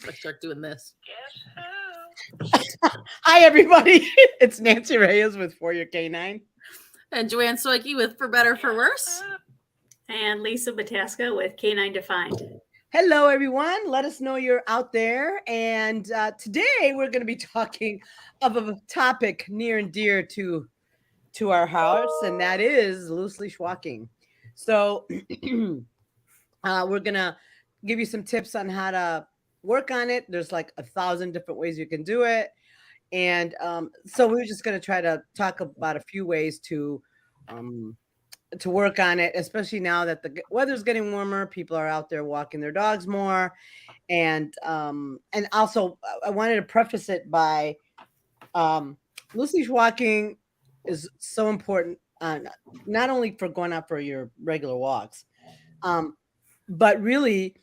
I start doing this. Hi, everybody. It's Nancy Reyes with For Your K9. And Joanne Soike with For Better For Worse. And Lisa Bataska with K9 Defined. Hello, everyone. Let us know you're out there. And today we're going to be talking of a topic near and dear to our house, and that is loose leash walking. So we're going to give you some tips on how to work on it. There's like 1,000 different ways you can do it. And so we're just going to try to talk about a few ways to work on it, especially now that the weather's getting warmer. People are out there walking their dogs more. And also I wanted to preface it by loose leash walking is so important, not only for going out for your regular walks, but really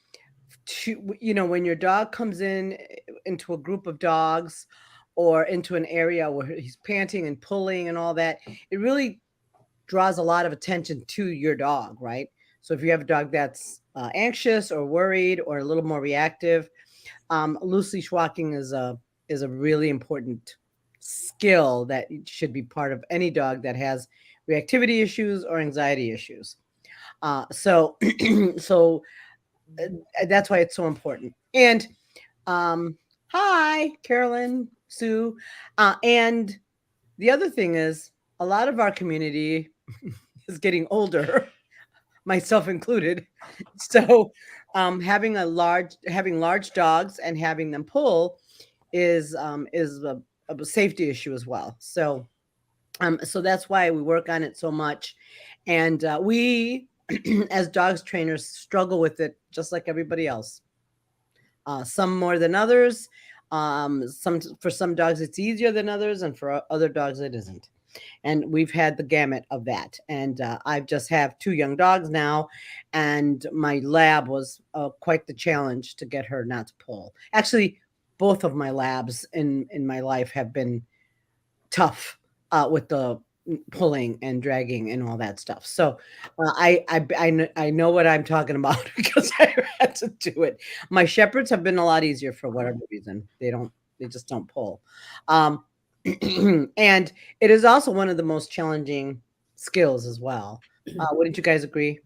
when your dog comes into a group of dogs or into an area where he's panting and pulling and all that, it really draws a lot of attention to your dog, right? So if you have a dog that's anxious or worried or a little more reactive, loose leash walking is a really important skill that should be part of any dog that has reactivity issues or anxiety issues. So that's why it's so important. And hi, Carolyn, Sue. And the other thing is a lot of our community is getting older, myself included. So having large dogs and having them pull is a safety issue as well. So that's why we work on it so much. And we as dogs trainers struggle with it just like everybody else. Some more than others. For some dogs it's easier than others, and for other dogs it isn't. And we've had the gamut of that. And I just have 2 young dogs now, and my lab was quite the challenge to get her not to pull. Actually, both of my labs in my life have been tough with the pulling and dragging and all that stuff. So I know what I'm talking about because I had to do it. My shepherds have been a lot easier for whatever reason. They just don't pull. And it is also one of the most challenging skills as well. Wouldn't you guys agree?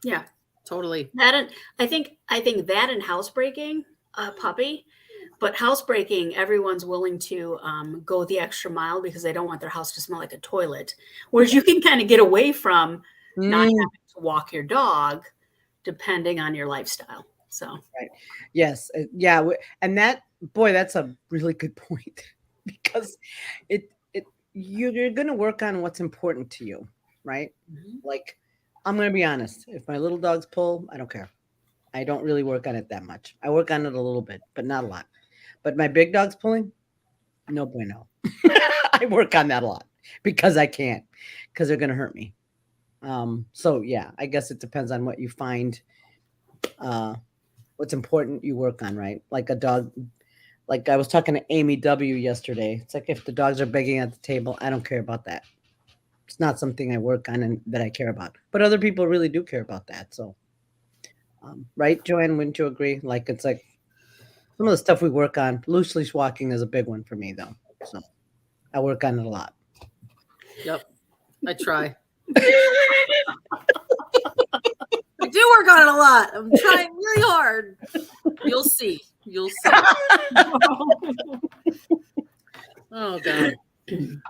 Yeah, totally. I think that and housebreaking, puppy. But housebreaking, everyone's willing to go the extra mile because they don't want their house to smell like a toilet. Whereas you can kind of get away from not having to walk your dog, depending on your lifestyle. So, right. Yes. Yeah. And that's a really good point because you're going to work on what's important to you, right? Mm-hmm. Like, I'm going to be honest. If my little dogs pull, I don't care. I don't really work on it that much. I work on it a little bit, but not a lot. But my big dog's pulling, no bueno. I work on that a lot because I can't, because they're going to hurt me. So yeah, I guess it depends on what you find, what's important you work on, right? Like a dog, like I was talking to Amy W yesterday. It's like if the dogs are begging at the table, I don't care about that. It's not something I work on and that I care about. But other people really do care about that. So, right, Joanne, wouldn't you agree? Like it's like, some of the stuff we work on, loose leash walking is a big one for me, though. So I work on it a lot. Yep, I try. I do work on it a lot. I'm trying really hard. You'll see. Oh, God.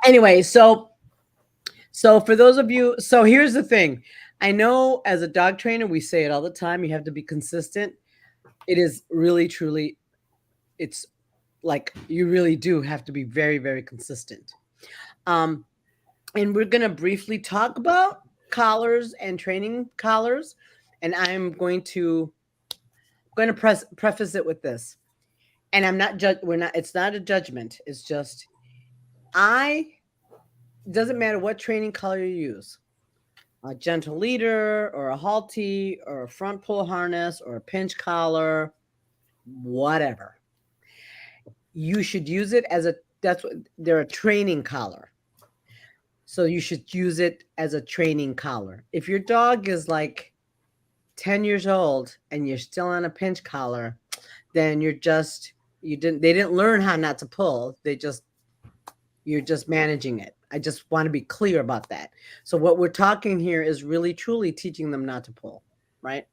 Anyway, so for those of you, so here's the thing. I know as a dog trainer, we say it all the time. You have to be consistent. It is really, truly, it's like you really do have to be very, very consistent. And we're going to briefly talk about collars and training collars. And I'm going to preface it with this. And I'm not it's not a judgment. It's just, it doesn't matter what training collar you use. A gentle leader or a halty or a front pull harness or a pinch collar, whatever. You should use it as they're a training collar. So you should use it as a training collar. If your dog is like 10 years old and you're still on a pinch collar, then they didn't learn how not to pull. You're just managing it. I just want to be clear about that. So what we're talking here is really truly teaching them not to pull, right?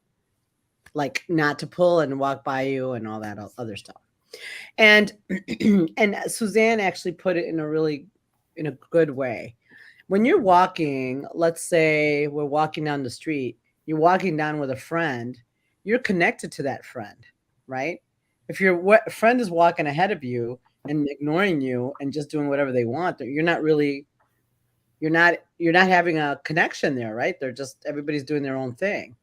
Like not to pull and walk by you and all that other stuff. And and Suzanne actually put it in a good way. When you're walking, let's say we're walking down the street, you're walking down with a friend, you're connected to that friend, right? If your friend is walking ahead of you and ignoring you and just doing whatever they want, you're not having a connection there, right? Everybody's doing their own thing.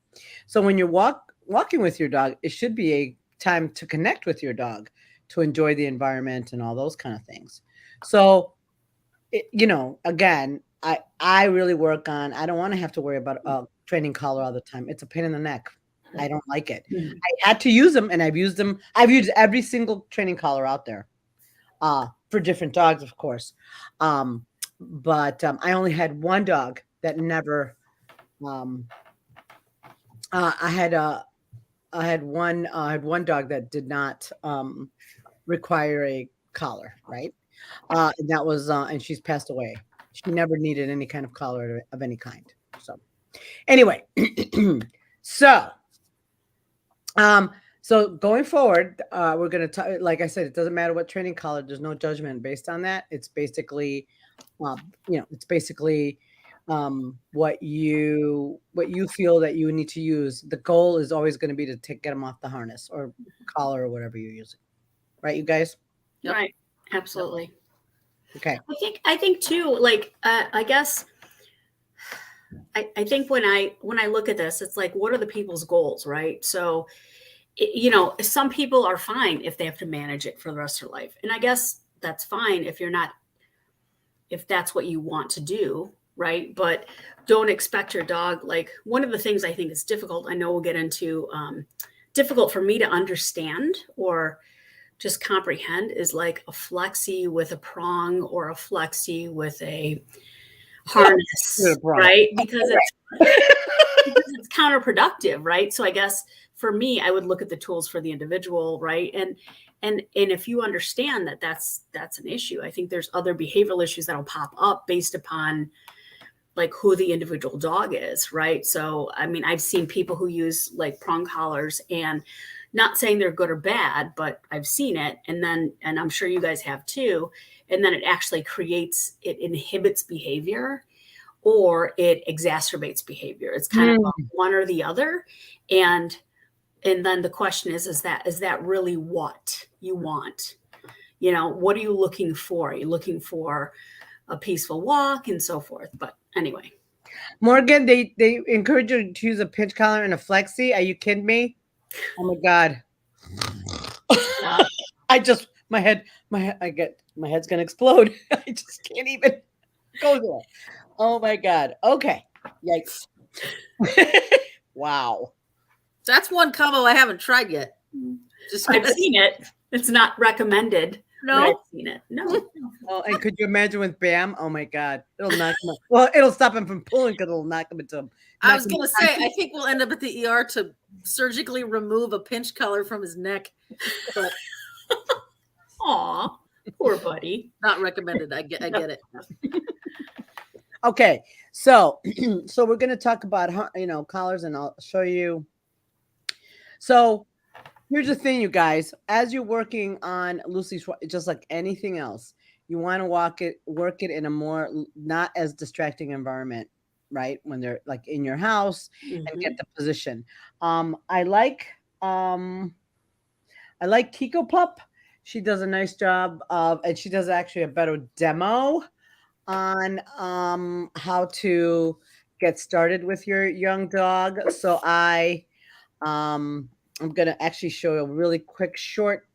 So when you're walking with your dog, it should be a time to connect with your dog, to enjoy the environment and all those kind of things. So, again, I really work on, I don't want to have to worry about a training collar all the time. It's a pain in the neck. I don't like it. I had to use them, and I've used them. I've used every single training collar out there for different dogs, of course. But I only had one dog that never, I had one dog that did not require a collar, right? And that was, and she's passed away. She never needed any kind of collar of any kind. So anyway, so going forward, we're going to talk, like I said, it doesn't matter what training collar. There's no judgment based on that. It's basically, what you feel that you need to use. The goal is always going to be to get them off the harness or collar or whatever you're using. Right, you guys? Yep. Right. Absolutely. Okay. I think too, like, I guess I think when I look at this, it's like, what are the people's goals, right? So, some people are fine if they have to manage it for the rest of their life. And I guess that's fine if that's what you want to do, right? But don't expect your dog, like, one of the things I think is difficult, I know we'll get into, difficult for me to understand or just comprehend, is like a flexi with a prong or a flexi with a harness, right? Because it's counterproductive, right? So I guess for me, I would look at the tools for the individual, right? And if you understand that that's an issue, I think there's other behavioral issues that'll pop up based upon like who the individual dog is, right? So I mean, I've seen people who use like prong collars, and not saying they're good or bad, but I've seen it. And I'm sure you guys have too. And then it actually it inhibits behavior or it exacerbates behavior. It's kind of one or the other. And then the question is that really what you want? What are you looking for? Are you looking for a peaceful walk and so forth? But anyway. Morgan, they encourage you to use a pinch collar and a flexi. Are you kidding me? Oh my God. My head's gonna explode. I just can't even go there. Oh my God. Okay. Yikes. Wow. That's one combo I haven't tried yet. I've seen it. It's not recommended. No, I've seen it. No. Oh, and could you imagine with Bam? Oh my God. It'll knock him. Well, it'll stop him from pulling because it'll knock him into. I was going to say, I think we'll end up at the ER to surgically remove a pinch collar from his neck. But aw, poor buddy. Not recommended. I get it. Okay, so we're going to talk about collars, and I'll show you. So here's the thing, you guys. As you're working on loosely, just like anything else, you want to work it in a more not as distracting environment, right? When they're like in your house and get the position. I like Kiko Pup. She does a nice job and she does actually a better demo on how to get started with your young dog. So I'm going to actually show you a really quick short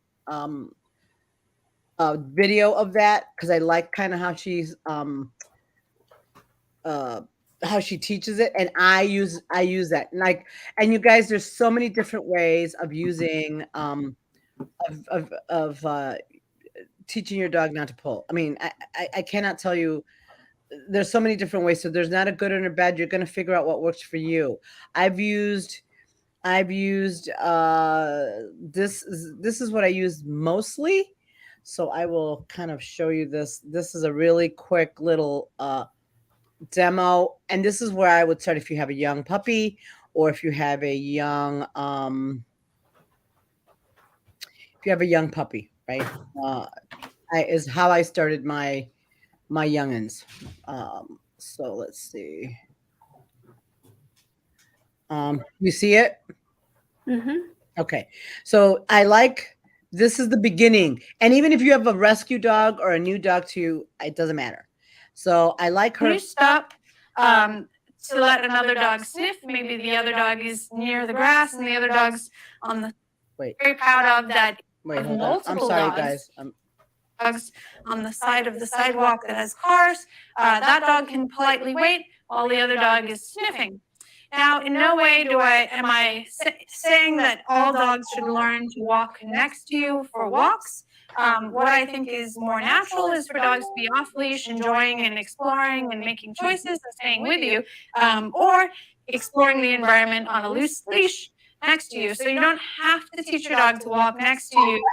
video of that, because I like kind of how she's how she teaches it, and I use that. And you guys, there's so many different ways of using of teaching your dog not to pull. I mean, I cannot tell you. There's so many different ways. So there's not a good and a bad. You're going to figure out what works for you. I've used I've used this is what I use mostly. So I will kind of show you this. This is a really quick little demo, and this is where I would start if you have a young puppy or if you have a young puppy, right? Is how I started my youngins. So let's see. You see it? Mm-hmm. Okay. So this is the beginning. And even if you have a rescue dog or a new dog to you, it doesn't matter. So I like her. You stop to let another dog sniff. Maybe the other dog is near the grass and the other dog's on the very proud of that. Wait, hold on. I'm Multiple sorry, dogs. guys. Dogs on the side of the sidewalk that has cars. That dog can politely wait while the other dog is sniffing. Now, in no way am I saying that all dogs should learn to walk next to you for walks. What I think is more natural is for dogs to be off leash, enjoying and exploring and making choices and staying with you, or exploring the environment on a loose leash next to you. So you don't have to teach your dog to walk next to you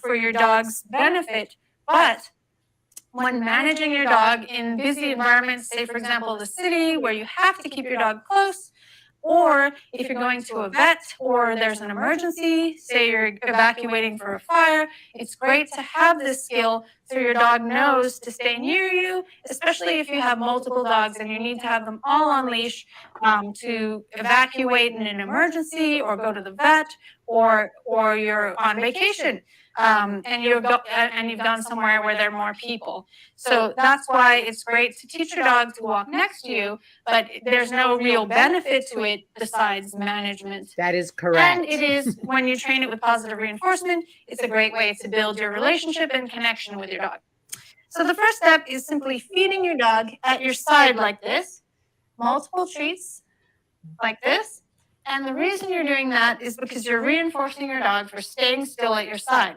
for your dog's benefit, but when managing your dog in busy environments, say for example the city where you have to keep your dog close, or if you're going to a vet or there's an emergency, say you're evacuating for a fire, it's great to have this skill so your dog knows to stay near you, especially if you have multiple dogs and you need to have them all on leash to evacuate in an emergency or go to the vet or you're on vacation. And you've gone somewhere where there are more people. So that's why it's great to teach your dog to walk next to you, but there's no real benefit to it besides management. That is correct. And it is, when you train it with positive reinforcement, it's a great way to build your relationship and connection with your dog. So the first step is simply feeding your dog at your side like this, multiple treats like this. And the reason you're doing that is because you're reinforcing your dog for staying still at your side.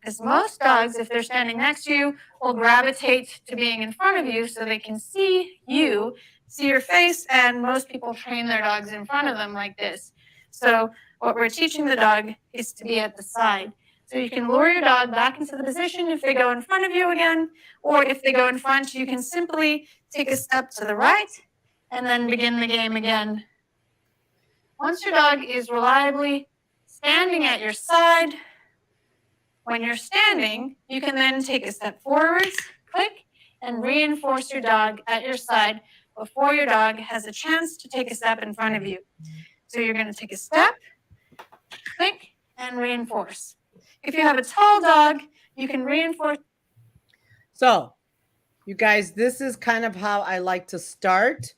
Because most dogs, if they're standing next to you, will gravitate to being in front of you so they can see you, see your face, and most people train their dogs in front of them like this. So what we're teaching the dog is to be at the side. So you can lure your dog back into the position if they go in front of you again, or if they go in front, you can simply take a step to the right and then begin the game again. Once your dog is reliably standing at your side, when you're standing, you can then take a step forwards, click, and reinforce your dog at your side before your dog has a chance to take a step in front of you. So you're going to take a step, click, and reinforce. If you have a tall dog, you can reinforce. So, you guys, this is kind of how I like to start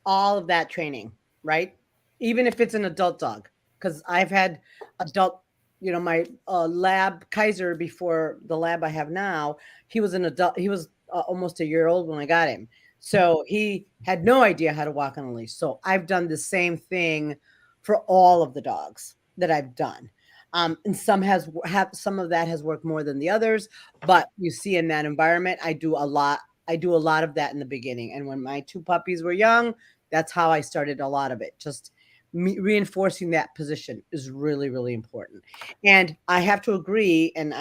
all of that training, right? Even if it's an adult dog, because I've had adult, my lab Kaiser before the lab I have now, he was an adult. He was almost a year old when I got him. So he had no idea how to walk on a leash. So I've done the same thing for all of the dogs that I've done. And some of that has worked more than the others, but you see in that environment, I do a lot of that in the beginning. And when my two puppies were young, that's how I started a lot of it. Just reinforcing that position is really, really important. And I have to agree, and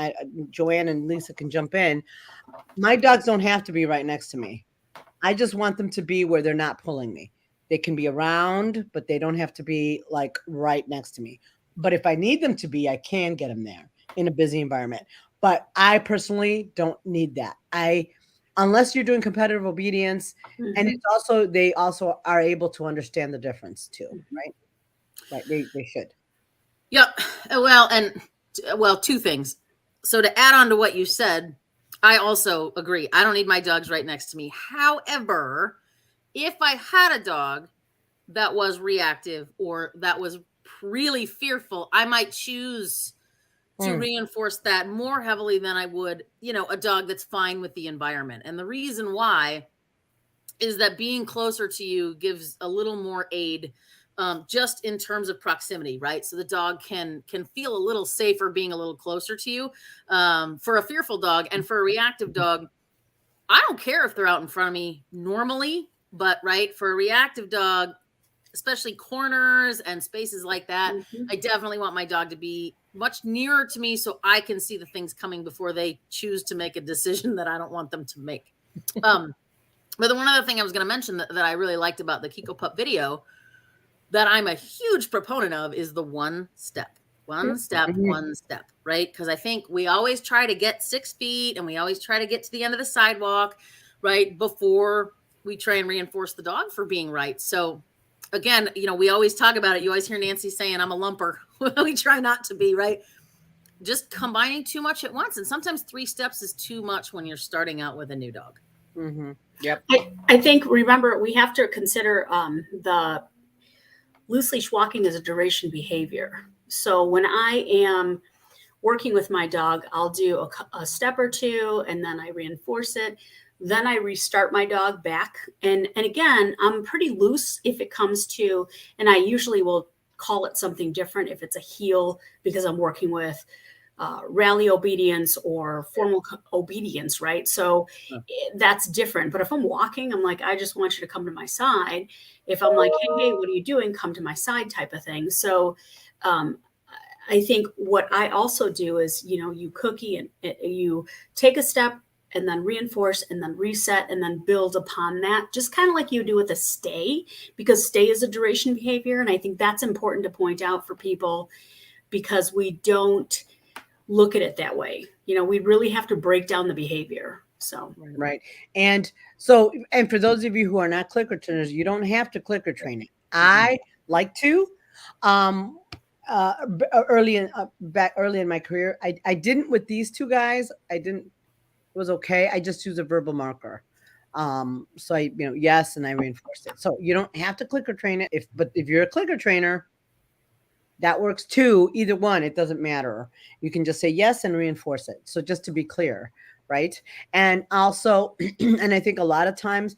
Joanne and Lisa can jump in. My dogs don't have to be right next to me. I just want them to be where they're not pulling me. They can be around, but they don't have to be like right next to me. But if I need them to be, I can get them there in a busy environment. But I personally don't need that. Unless you're doing competitive obedience, and it's also, they also are able to understand the difference too, right? Right, they should. Yep. Well, two things. So to add on to what you said, I also agree. I don't need my dogs right next to me. However, if I had a dog that was reactive or that was really fearful, I might choose to reinforce that more heavily than I would, a dog that's fine with the environment. And the reason why is that being closer to you gives a little more aid, just in terms of proximity, right? So the dog can feel a little safer being a little closer to you. For a fearful dog and for a reactive dog, I don't care if they're out in front of me normally, but right, for a reactive dog, especially corners and spaces like that. Mhm. I definitely want my dog to be much nearer to me so I can see the things coming before they choose to make a decision that I don't want them to make. But the one other thing I was going to mention that I really liked about the Kiko Pup video that I'm a huge proponent of is the one step, right? Because I think we always try to get 6 feet and we always try to get to the end of the sidewalk, right? Before we try and reinforce the dog for being right. So again, we always talk about it. You always hear Nancy saying, I'm a lumper. We try not to be, right? Just combining too much at once. And sometimes 3 steps is too much when you're starting out with a new dog. Mm-hmm. Yep. I think, remember, we have to consider the loose leash walking as a duration behavior. So when I am working with my dog, I'll do a step or 2 and then I reinforce it. Then I restart my dog back. And again, I'm pretty loose if it comes to, and I usually will call it something different if it's a heel, because I'm working with rally obedience or formal obedience, right? So that's different. But if I'm walking, I'm like, I just want you to come to my side. If I'm like, hey, what are you doing? Come to my side type of thing. So I think what I also do is, you cookie and you take a step and then reinforce and then reset and then build upon that, just kind of like you do with a stay, because stay is a duration behavior. And I think that's important to point out for people, because we don't look at it that way. We really have to break down the behavior. So right. And for those of you who are not clicker trainers, you don't have to clicker train it. I like to early in my career. I didn't with these 2 guys. It was okay. I just use a verbal marker. So I, yes, and I reinforced it. So you don't have to clicker train it. But if you're a clicker trainer, that works too. Either one, it doesn't matter. You can just say yes and reinforce it. So just to be clear, right? And also, and I think a lot of times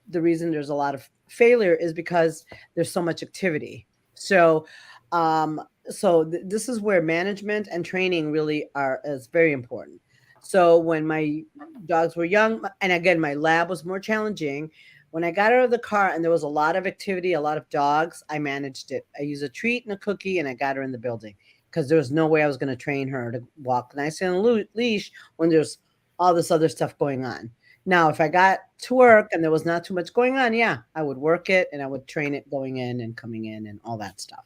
the reason there's a lot of failure is because there's so much activity. So, this is where management and training really is very important. So when my dogs were young, and again, my lab was more challenging, when I got out of the car and there was a lot of activity, a lot of dogs, I managed it. I used a treat and a cookie and I got her in the building, because there was no way I was going to train her to walk nicely on a leash when there's all this other stuff going on. Now, if I got to work and there was not too much going on, yeah, I would work it and I would train it going in and coming in and all that stuff.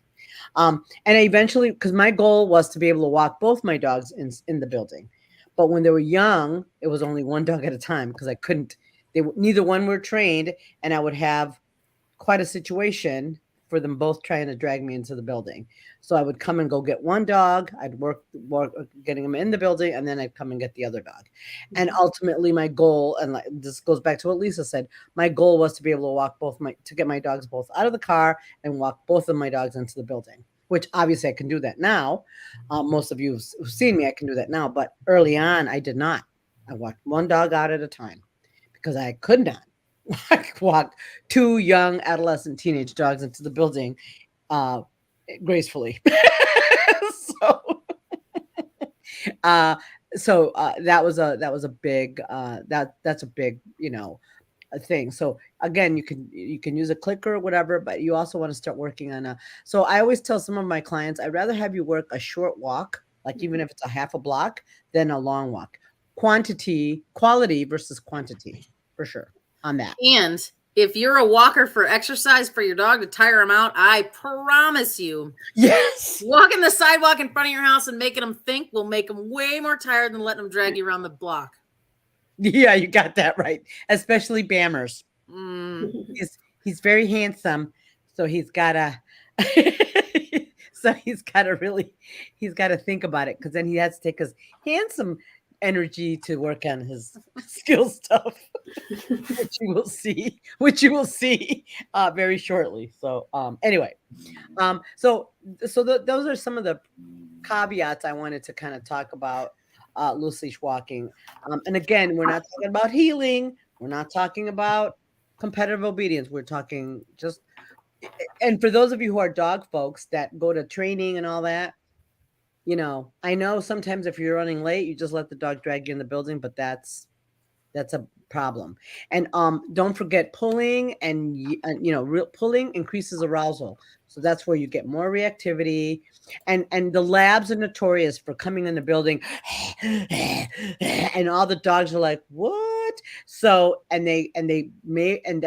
And I eventually, because my goal was to be able to walk both my dogs in the building. But when they were young, it was only one dog at a time, because I couldn't. Neither one were trained, and I would have quite a situation for them both trying to drag me into the building. So I would come and go get one dog. I'd work getting them in the building, and then I'd come and get the other dog. And ultimately, my goal, and this goes back to what Lisa said, my goal was to be able to walk to get my dogs both out of the car and walk both of my dogs into the building. Which obviously I can do that now. Most of you who've seen me, I can do that now. But early on, I did not. I walked one dog out at a time, because I could not walk 2 young adolescent teenage dogs into the building gracefully. That was a big that's a big a thing. So again, you can use a clicker or whatever, but you also want to start working on so I always tell some of my clients, I'd rather have you work a short walk, like even if it's a half a block, than a long walk. Quality versus quantity, for sure on that. And if you're a walker for exercise for your dog to tire him out, I promise you, yes, walking the sidewalk in front of your house and making them think will make them way more tired than letting them drag you around the block. Yeah, you got that right. Especially Bammers. He's very handsome, so he's got to think about it, because then he has to take his handsome energy to work on his skill stuff, which you will see very shortly. So anyway, those are some of the caveats I wanted to kind of talk about loose leash walking. And again, we're not talking about healing. We're not talking about competitive obedience. We're talking just, and for those of you who are dog folks that go to training and all that, I know sometimes if you're running late, you just let the dog drag you in the building, but that's That's a problem. And don't forget pulling, and pulling increases arousal. So that's where you get more reactivity. And the labs are notorious for coming in the building and all the dogs are like, "What?" So and a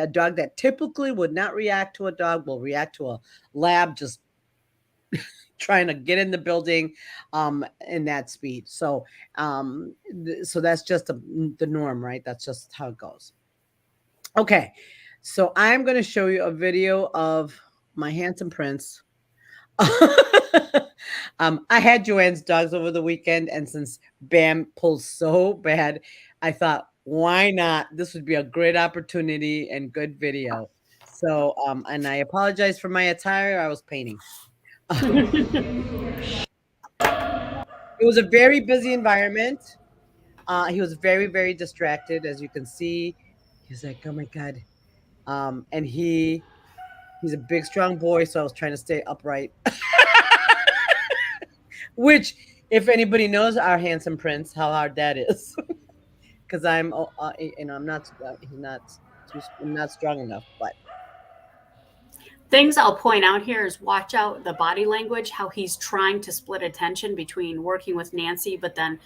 dog that typically would not react to a dog will react to a lab just trying to get in the building in that speed. So so that's just the norm, right? That's just how it goes. Okay, so I'm going to show you a video of my handsome prince. I had Joanne's dogs over the weekend, and since Bam pulls so bad, I thought, why not? This would be a great opportunity and good video. So, and I apologize for my attire. I was painting. It was a very busy environment. He was very, very distracted, as you can see. He's like, "Oh my god!" And he's a big, strong boy, so I was trying to stay upright. Which, if anybody knows our handsome prince, how hard that is, because I'm not, I'm not strong enough. But Things I'll point out here is watch out the body language, how he's trying to split attention between working with Nancy, but then,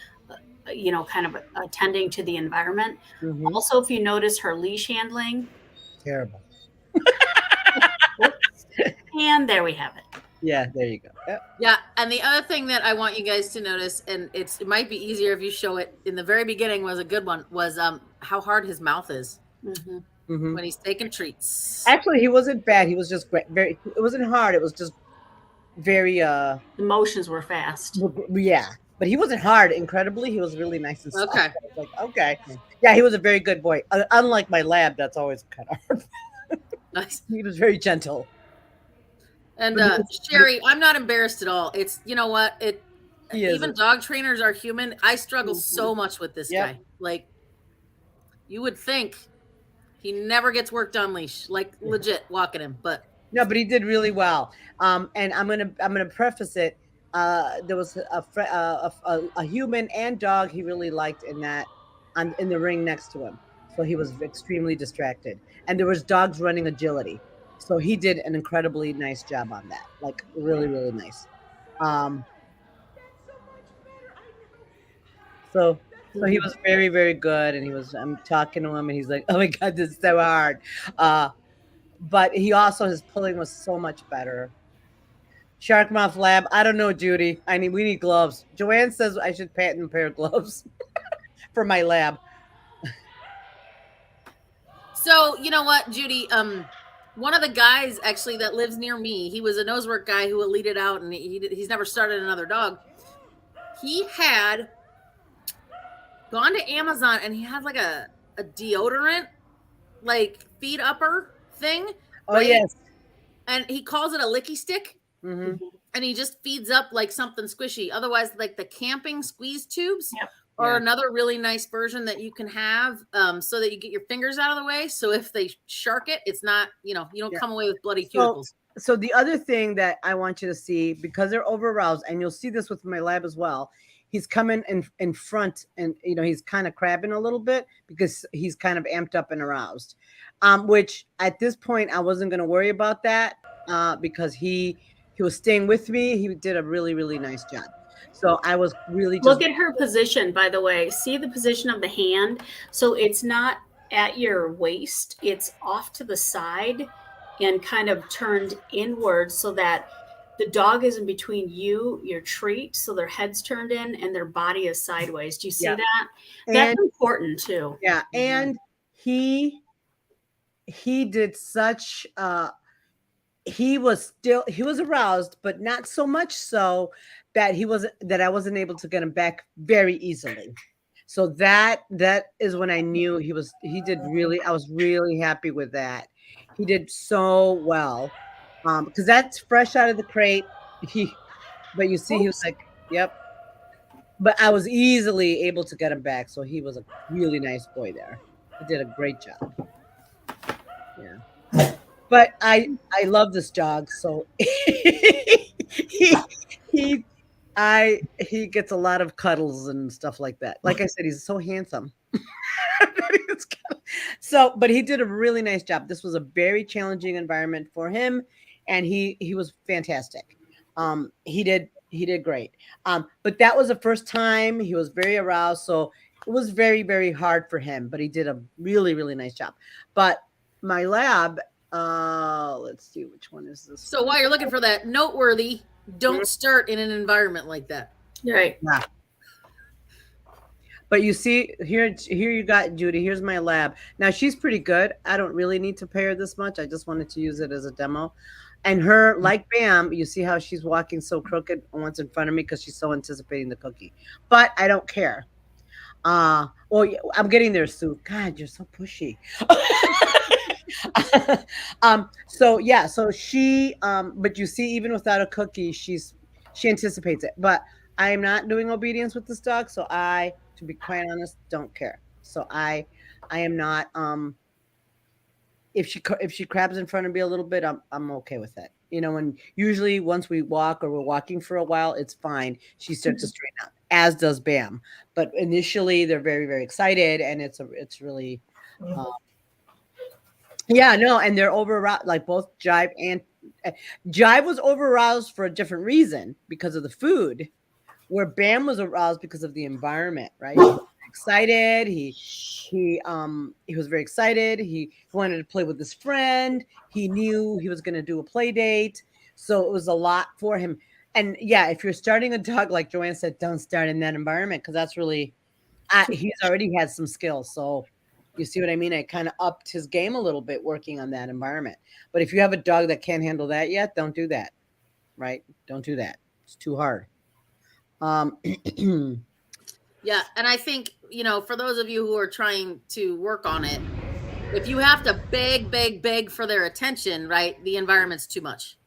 kind of attending to the environment. mhm, Also, if you notice her leash handling, terrible. and there we have it. Yeah, there you go. Yep. Yeah, and the other thing that I want you guys to notice, and it might be easier if you show it in the very beginning, was a good one, was how hard his mouth is Mhm. Mhm. when he's taking treats. Actually, he wasn't bad. He was just very. It wasn't hard. It was just very. Emotions were fast. Yeah, but he wasn't hard. Incredibly, he was really nice and soft. Okay. I was like, okay, yeah, he was a very good boy. Unlike my lab, that's always kind of hard. Nice. He was very gentle. And But he was- Sherry, I'm not embarrassed at all. It's you know what it. He is. Even dog trainers are human. I struggle so much with this Yep. guy. Like, you would think he never gets worked on leash, like legit walking him, but No, but he did really well. And I'm gonna preface it. There was a human and dog he really liked in the ring next to him. So he was extremely distracted. And there was dogs running agility. So he did an incredibly nice job on that. Like really, really nice. So he was very, very good. And I'm talking to him and he's like, "Oh my God, this is so hard." But his pulling was so much better. Shark Mouth Lab. I don't know, Judy. We need gloves. Joanne says I should patent a pair of gloves for my lab. So you know what, Judy? One of the guys actually that lives near me, he was a nosework guy who will lead it out, and he's never started another dog. He had gone to Amazon and he had like a deodorant, like feed upper thing. Oh right? yes. And he calls it a licky stick. Mm-hmm. And he just feeds up like something squishy. Otherwise, like the camping squeeze tubes. Yep. Or another really nice version that you can have so that you get your fingers out of the way. So if they shark it, it's not, you don't come away with bloody cuticles. So the other thing that I want you to see, because they're over aroused, and you'll see this with my lab as well, he's coming in front and, he's kind of crabbing a little bit because he's kind of amped up and aroused, which at this point I wasn't going to worry about that because he was staying with me. He did a really, really nice job. So I was really look at her position, by the way. See the position of the hand. So it's not at your waist. It's off to the side and kind of turned inward so that the dog is in between you, your treat. So their head's turned in and their body is sideways. Do you see that? That's important too. Yeah. And he did such, he was aroused, but not so much so that I wasn't able to get him back very easily. So that is when I knew I was really happy with that. He did so well. Because that's fresh out of the crate. But you see, he was like, yep. But I was easily able to get him back. So he was a really nice boy there. He did a great job. Yeah. But I love this dog, so he gets a lot of cuddles and stuff like that. Like I said, he's so handsome. So, but he did a really nice job. This was a very challenging environment for him, and he was fantastic. He did great. But that was the first time he was very aroused, so it was very very hard for him. But he did a really really nice job. But my lab, let's see which one is this. So while you're looking for that, noteworthy, don't start in an environment like that. Right. Yeah. But you see here you got Judy. Here's my lab. Now she's pretty good. I don't really need to pay her this much. I just wanted to use it as a demo. And her, like Bam, you see how she's walking so crooked once in front of me because she's so anticipating the cookie. But I don't care. Well, I'm getting there, Sue. God, you're so pushy. So yeah, so she but you see, even without a cookie, she anticipates it. But I am not doing obedience with this dog, so I, to be quite honest, don't care. So I am not if she crabs in front of me a little bit, I'm okay with it. You know, and usually once we walk or we're walking for a while, it's fine. She starts to straighten out, as does Bam. But initially, they're very very excited, and it's really. Yeah, no, and they're over like both Jive and Jive was over aroused for a different reason because of the food, where Bam was aroused because of the environment, right? He was excited. He was very excited. He wanted to play with his friend. He knew he was going to do a play date, so it was a lot for him. And yeah, if you're starting a dog, like Joanne said, don't start in that environment because that's really he's already had some skills, so. You see what I mean? I kind of upped his game a little bit working on that environment. But if you have a dog that can't handle that yet, don't do that. Right? Don't do that. It's too hard. Yeah, and I think, for those of you who are trying to work on it, if you have to beg for their attention, right, the environment's too much.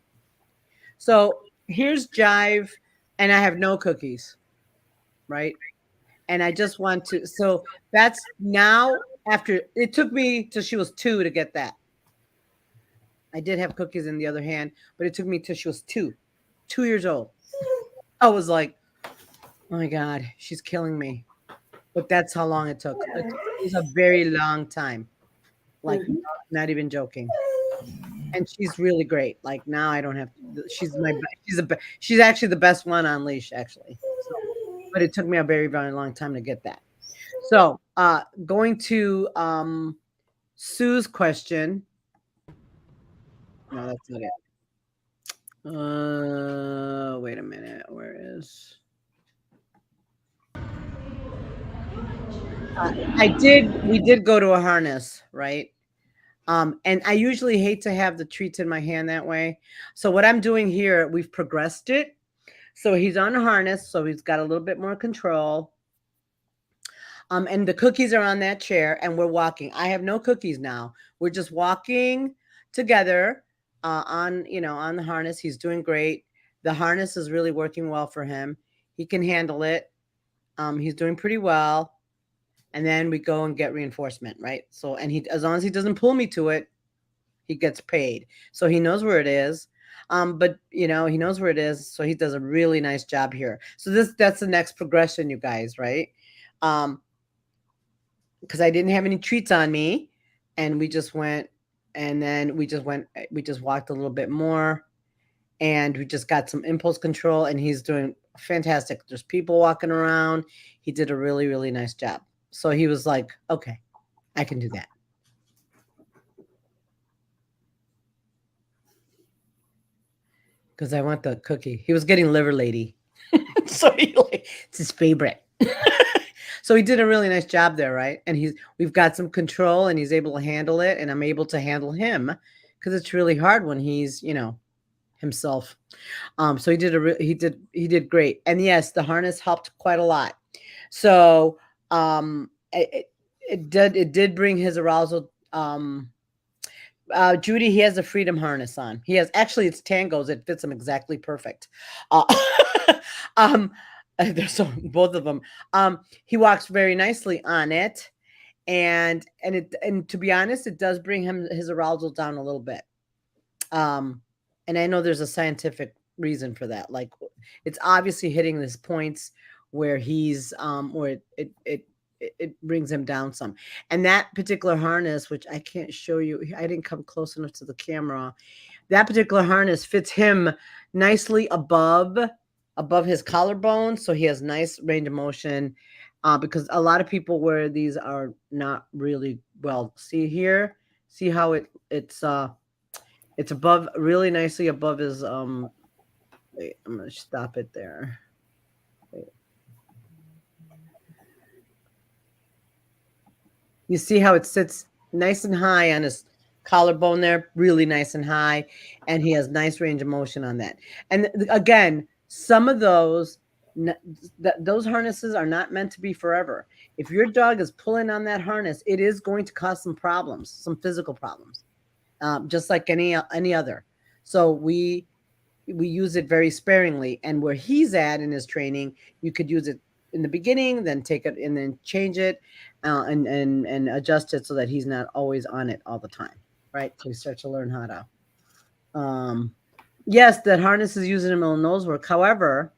So here's Jive, and I have no cookies, right? And I just want to, so that's now after, it took me till she was 2 to get that. I did have cookies in the other hand, but it took me till she was 2 years old. I was like, oh my God, she's killing me. But that's how long it took. It was a very long time. Like, not even joking. And she's really great. Like now I don't have to, she's actually the best one on leash, actually. So, but it took me a very, very long time to get that. So going to Sue's question. No, that's not it. Wait a minute. Where is? We did go to a harness, right? And I usually hate to have the treats in my hand that way. So what I'm doing here, we've progressed it. So he's on a harness, so he's got a little bit more control. And the cookies are on that chair, and we're walking. I have no cookies now. We're just walking together on the harness. He's doing great. The harness is really working well for him. He can handle it. He's doing pretty well. And then we go and get reinforcement, right? So, and as long as he doesn't pull me to it, he gets paid. So he knows where it is. But he knows where it is. So he does a really nice job here. So that's the next progression, you guys, right? Because I didn't have any treats on me, and we just went, and then we just walked a little bit more, and we just got some impulse control, and he's doing fantastic. There's people walking around. He did a really, really nice job. So he was like, okay, I can do that. Because I want the cookie. He was getting liver lady. So it's his favorite. So he did a really nice job there, right? And we've got some control, and he's able to handle it, and I'm able to handle him because it's really hard when he's, himself. So he did great. And yes, the harness helped quite a lot. So it did bring his arousal. Judy, he has a freedom harness on. He has, actually, it's Tango's. It fits him exactly perfect. There's both of them. He walks very nicely on it, and to be honest, it does bring his arousal down a little bit. And I know there's a scientific reason for that. Like, it's obviously hitting his points where he's where it brings him down some. And that particular harness, which I can't show you, I didn't come close enough to the camera. That particular harness fits him nicely above his collarbone, so he has nice range of motion. Because a lot of people wear these are not really well. See here, see how it's above, really nicely above his Wait, I'm gonna stop it there. Wait. You see how it sits nice and high on his collarbone there, really nice and high, and he has nice range of motion on that. And again, some of those harnesses are not meant to be forever. If your dog is pulling on that harness, it is going to cause some problems, some physical problems, just like any other. So we use it very sparingly. And where he's at in his training, you could use it in the beginning, then take it and then change it, and adjust it so that he's not always on it all the time, right? So he starts to learn how to. Yes, that harness is using him in nose work. However,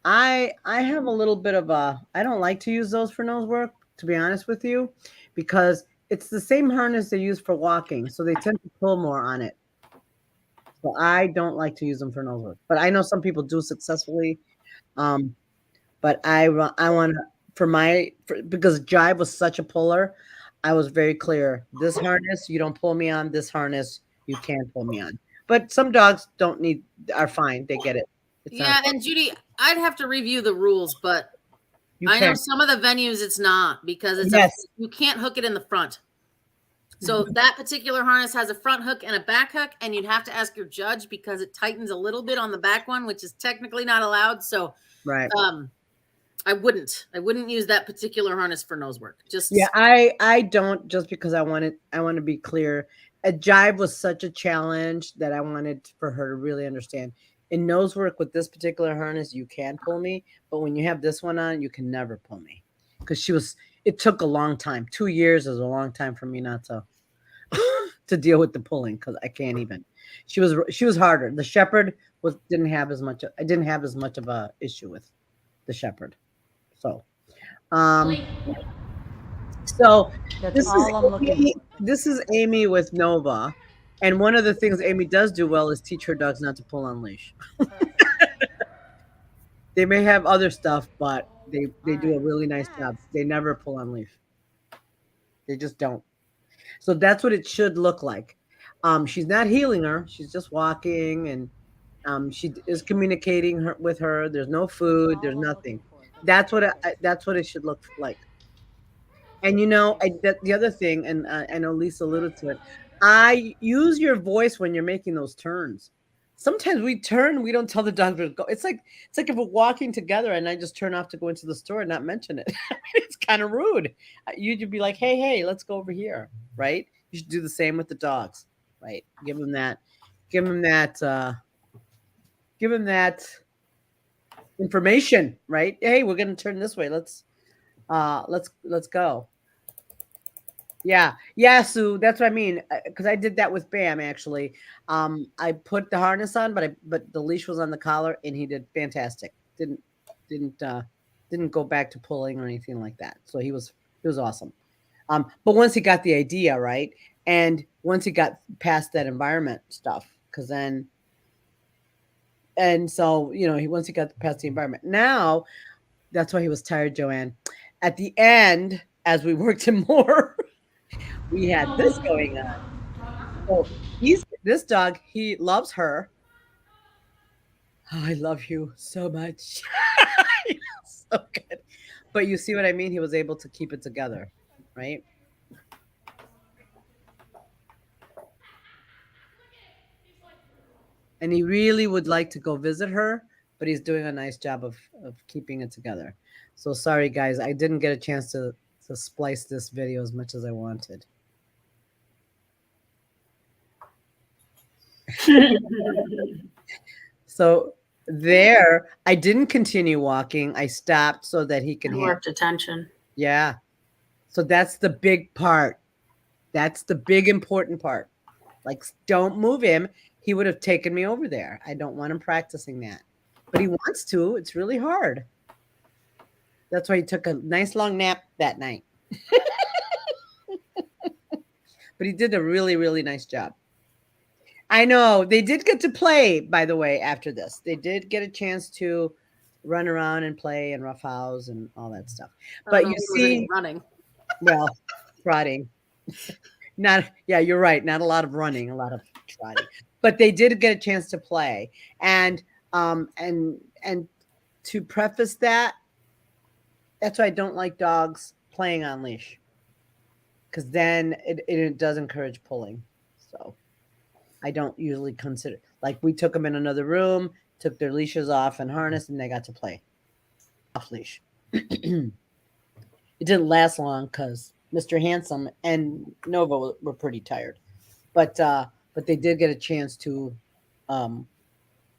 I have a little bit of I don't like to use those for nose work, to be honest with you, because it's the same harness they use for walking, so they tend to pull more on it. So I don't like to use them for nose work, but I know some people do successfully. But I want because Jive was such a puller, I was very clear. This harness you don't pull me on. This harness you can pull me on. But some dogs are fine. They get it. Yeah, and Judy, I'd have to review the rules, but I know some of the venues it's not, because you can't hook it in the front. So that particular harness has a front hook and a back hook, and you'd have to ask your judge because it tightens a little bit on the back one, which is technically not allowed. So right. I wouldn't use that particular harness for nose work. I don't, just because I want to be clear. A Jive was such a challenge that I wanted for her to really understand. In nose work with this particular harness, you can pull me, but when you have this one on, you can never pull me, because it took a long time. 2 years is a long time for me not to to deal with the pulling, because I can't even. She was harder. The Shepherd didn't have as much. I didn't have as much of a issue with the Shepherd. So, this is Amy with Nova, and one of the things Amy does do well is teach her dogs not to pull on leash. They may have other stuff, but they do a really nice job. They never pull on leash. They just don't. So that's what it should look like. She's not healing her. She's just walking, and she is communicating with her. There's no food. There's nothing. That's what it should look like. And the other thing, and I know Lisa alluded to it, I use your voice when you're making those turns. Sometimes we turn, we don't tell the dog to go. It's like if we're walking together and I just turn off to go into the store and not mention it. It's kind of rude. You'd be like, hey, let's go over here, right? You should do the same with the dogs, right? Give them that information, right? Hey, we're going to turn this way. Let's go. Yeah, Sue, that's what I mean. Because I did that with Bam, actually. I put the harness on, but the leash was on the collar, and he did fantastic. Didn't go back to pulling or anything like that. So he was awesome. But once he got the idea right, and once he got past that environment stuff, once he got past the environment, now that's why he was tired, Joanne. At the end, as we worked him more, we had this going on. So this dog, he loves her. Oh, I love you so much. So good. But you see what I mean? He was able to keep it together, right? And he really would like to go visit her, but he's doing a nice job of keeping it together. So sorry, guys. I didn't get a chance to splice this video as much as I wanted. So there, I didn't continue walking. I stopped so that he can work attention. Yeah. So that's the big part. That's the big important part. Like, don't move him. He would have taken me over there. I don't want him practicing that. But he wants to. It's really hard. That's why he took a nice long nap that night. But he did a really, really nice job. I know they did get to play, by the way, after this. They did get a chance to run around and play and roughhouse and all that stuff. But you see, running. well, trotting. Yeah, you're right. Not a lot of running, a lot of trotting. But they did get a chance to play. And to preface that, that's why I don't like dogs playing on leash. Because then it does encourage pulling. So I don't usually consider, like we took them in another room, took their leashes off and harness, and they got to play off leash. It didn't last long because Mr. Handsome and Nova were pretty tired, but they did get a chance to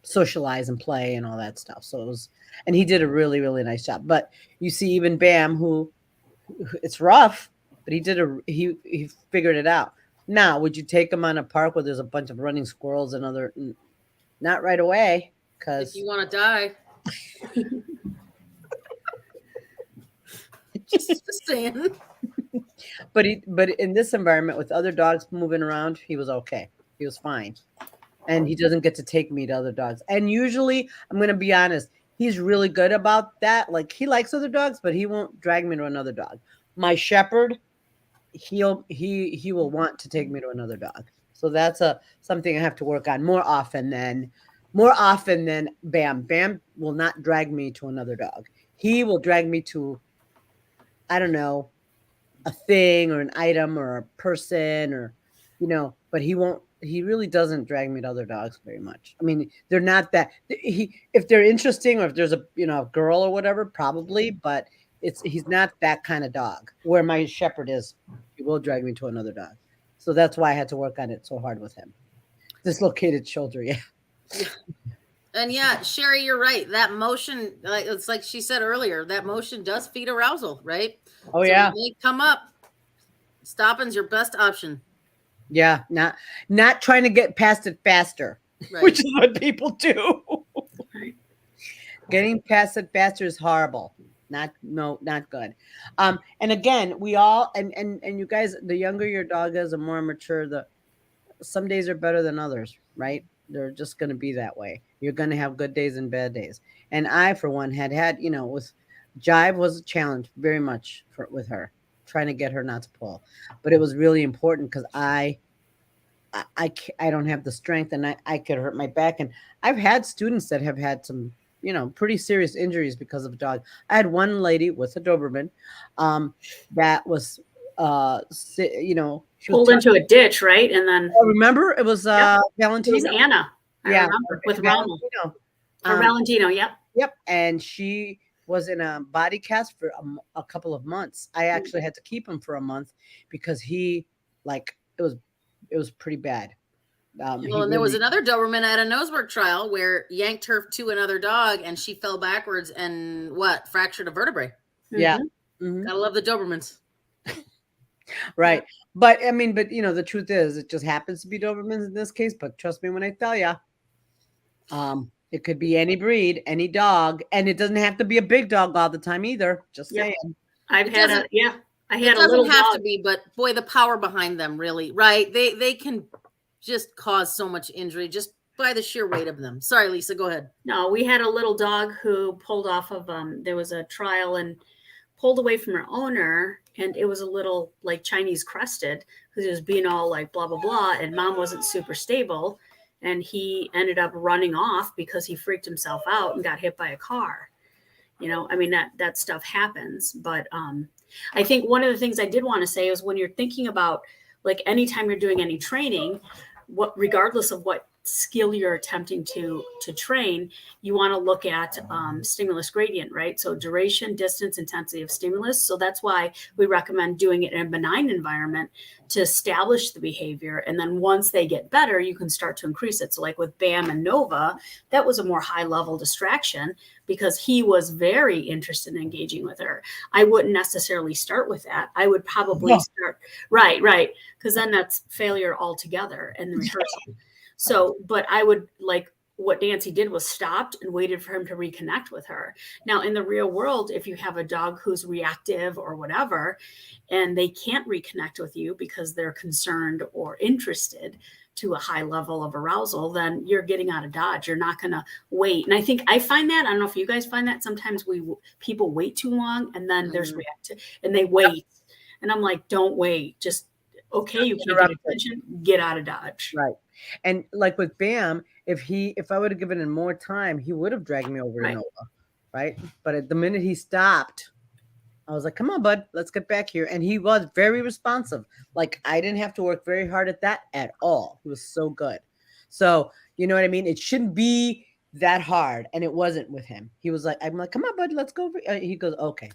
socialize and play and all that stuff. So it was, and he did a really, really nice job. But you see, even Bam, who it's rough, but he figured it out. Now, would you take him on a park where there's a bunch of running squirrels and other? Not right away, because if you want to die. Just saying. But in this environment with other dogs moving around, he was okay. He was fine, and he doesn't get to take me to other dogs. And usually, I'm going to be honest, he's really good about that. Like he likes other dogs, but he won't drag me to another dog. My shepherd, he will want to take me to another dog. So that's something I have to work on more often than Bam. Bam will not drag me to another dog. He will drag me to, I don't know, a thing or an item or a person or, but he really doesn't drag me to other dogs very much. I mean, they're not that, if they're interesting or if there's a girl or whatever, probably, but he's not that kind of dog. Where my shepherd is, he will drag me to another dog. So that's why I had to work on it so hard with him. Dislocated shoulder, yeah. And yeah, Sherry, you're right. That motion, it's like she said earlier, that motion does feed arousal, right? Oh, so yeah. When they come up, stopping's your best option. Yeah, not trying to get past it faster, right. Which is what people do. Getting past it faster is horrible. Not good. And again, we all and you guys, the younger your dog is, the more mature, some days are better than others, right? They're just going to be that way. You're going to have good days and bad days. And I, for one, had with Jive was a challenge very much with her, trying to get her not to pull. But it was really important because I don't have the strength, and I could hurt my back. And I've had students that have had some pretty serious injuries because of a dog. I had one lady with a Doberman that was, she pulled into a ditch, right? And then remember it was Valentino. It was Anna. I remember with Valentino. Valentino, yep. Yep, and she was in a body cast for a couple of months. I actually had to keep him for a month because it was pretty bad. And there was another Doberman at a nosework trial where yanked her to another dog and she fell backwards and fractured a vertebrae. Yeah. Mm-hmm. Gotta love the Dobermans. Right. But the truth is it just happens to be Dobermans in this case. But trust me when I tell you, it could be any breed, any dog, and it doesn't have to be a big dog all the time either. Just saying. I had a little dog. It doesn't have to be, but boy, the power behind them really, right? They can just cause so much injury just by the sheer weight of them. Sorry, Lisa, go ahead. No, we had a little dog who pulled off of, there was a trial and pulled away from her owner, and it was a little like Chinese crested because it was being all like blah, blah, blah, and mom wasn't super stable, and he ended up running off because he freaked himself out and got hit by a car. That stuff happens. But I think one of the things I did want to say is when you're thinking about, like, anytime you're doing any training, regardless of what skill you're attempting to train, you want to look at stimulus gradient, right? So duration, distance, intensity of stimulus. So that's why we recommend doing it in a benign environment to establish the behavior. And then once they get better, you can start to increase it. So like with Bam and Nova, that was a more high level distraction because he was very interested in engaging with her. I wouldn't necessarily start with that. I would probably start, right. Because then that's failure altogether in the rehearsal. So, but I would what Nancy did was stopped and waited for him to reconnect with her. Now, in the real world, if you have a dog who's reactive or whatever, and they can't reconnect with you because they're concerned or interested to a high level of arousal, then you're getting out of Dodge. You're not going to wait. And I think I find that, I don't know if you guys find that sometimes people wait too long, and then there's reactive and they wait. And I'm like, don't wait. Just, okay, you can't get attention, get out of Dodge. Right. And like with Bam, if I would have given him more time, he would have dragged me over to Noah. Right. But at the minute he stopped, I was like, come on, bud, let's get back here. And he was very responsive. Like, I didn't have to work very hard at that at all. He was so good. So, you know what I mean? It shouldn't be that hard. And it wasn't with him. He was like, I'm like, come on, bud, let's go. He goes, okay.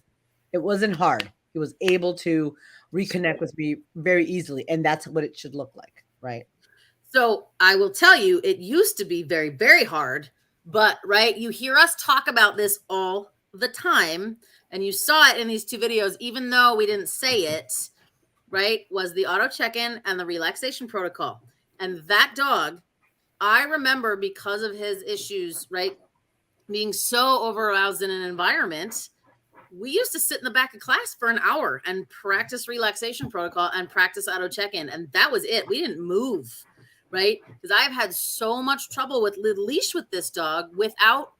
It wasn't hard. He was able to reconnect with me very easily. And that's what it should look like. Right. So I will tell you, it used to be very, very hard, but right. You hear us talk about this all the time, and you saw it in these two videos, even though we didn't say it, right, was the auto check-in and the relaxation protocol. And that dog, I remember, because of his issues, right, being so over-aroused in an environment, we used to sit in the back of class for an hour and practice relaxation protocol and practice auto check-in. And that was it. We didn't move, right? Because I've had so much trouble with the leash with this dog without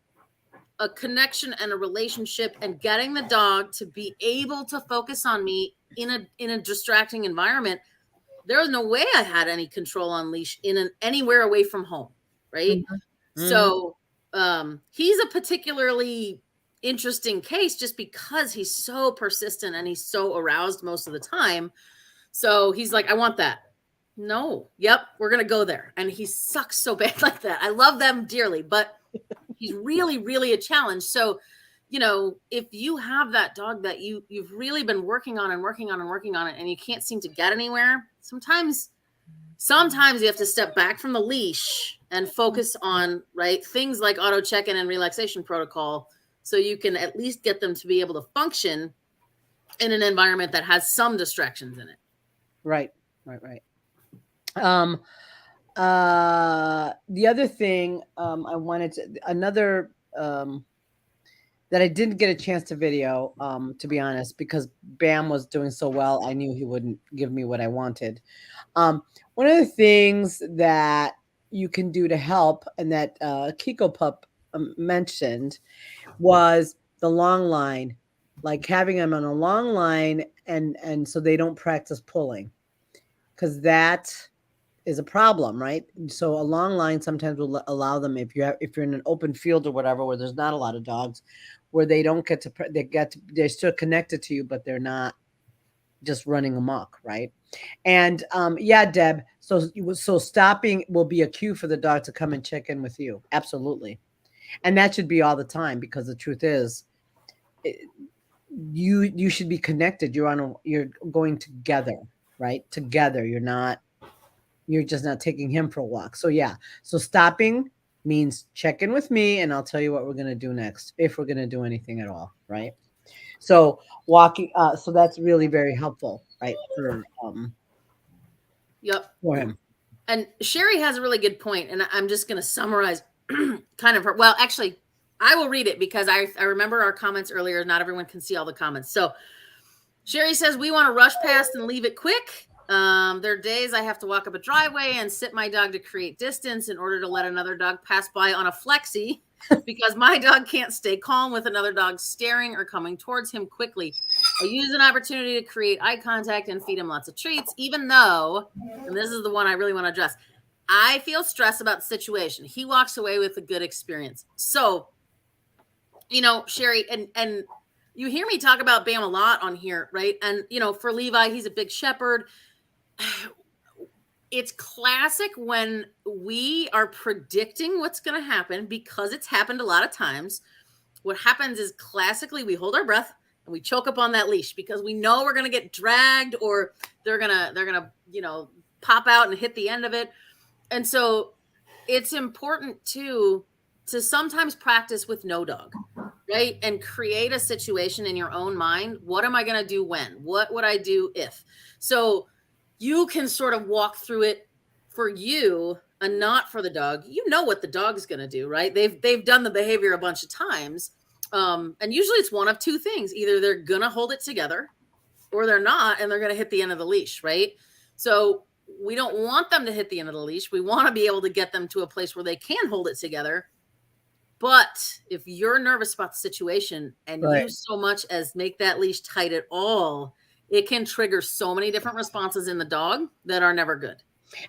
a connection and a relationship, and getting the dog to be able to focus on me in a distracting environment. There was no way I had any control on leash anywhere away from home. Right. Mm-hmm. So he's a particularly interesting case just because he's so persistent and he's so aroused most of the time. So he's like, I want that. No. Yep. We're going to go there. And he sucks so bad like that. I love them dearly, but he's really, really a challenge. So, you know, if you have that dog that you've really been working on it, and you can't seem to get anywhere, sometimes you have to step back from the leash and focus on, right, things like auto check-in and relaxation protocol, so you can at least get them to be able to function in an environment that has some distractions in it. Right. The other thing I wanted to, that I didn't get a chance to video, to be honest, because Bam was doing so well, I knew he wouldn't give me what I wanted. One of the things that you can do to help, and that Kiko Pup mentioned, was the long line, like having them on a long line, and so they don't practice pulling, because that is a problem, right? So a long line sometimes will allow them, if you're in an open field or whatever, where there's not a lot of dogs, where they don't get to, they're still connected to you, but they're not just running amok, right? And yeah, Deb, so stopping will be a cue for the dog to come and check in with you. Absolutely. And that should be all the time, because the truth is, you should be connected. You're going together, right? Together. You're just not taking him for a walk. So yeah. So stopping means check in with me, and I'll tell you what we're going to do next, if we're going to do anything at all. Right. So walking, so that's really very helpful, right? For him. And Sherry has a really good point, and I'm just going to summarize kind of her. Well, actually, I will read it, because I remember our comments earlier. Not everyone can see all the comments. So Sherry says, we want to rush past and leave it quick. There are days I have to walk up a driveway and sit my dog to create distance in order to let another dog pass by on a flexi, because my dog can't stay calm with another dog staring or coming towards him quickly. I use an opportunity to create eye contact and feed him lots of treats, even though, and this is the one I really want to address, I feel stress about the situation. He walks away with a good experience. So, you know, Sherry, and you hear me talk about Bam a lot on here, right? And, you know, for Levi, he's a big shepherd. It's classic when we are predicting what's going to happen, because it's happened a lot of times. What happens is, classically, we hold our breath and we choke up on that leash, because we know we're going to get dragged, or they're going to, you know, pop out and hit the end of it. And so it's important to sometimes practice with no dog, right? And create a situation in your own mind. What am I going to do when? What would I do if? So you can sort of walk through it for you a knot for the dog, you know what the dog's going to do, right? They've done the behavior a bunch of times. And usually it's one of two things. Either they're going to hold it together or they're not, and they're going to hit the end of the leash, right? So we don't want them to hit the end of the leash. We want to be able to get them to a place where they can hold it together. But if you're nervous about the situation and you so much as make that leash tight at all, it can trigger so many different responses in the dog that are never good.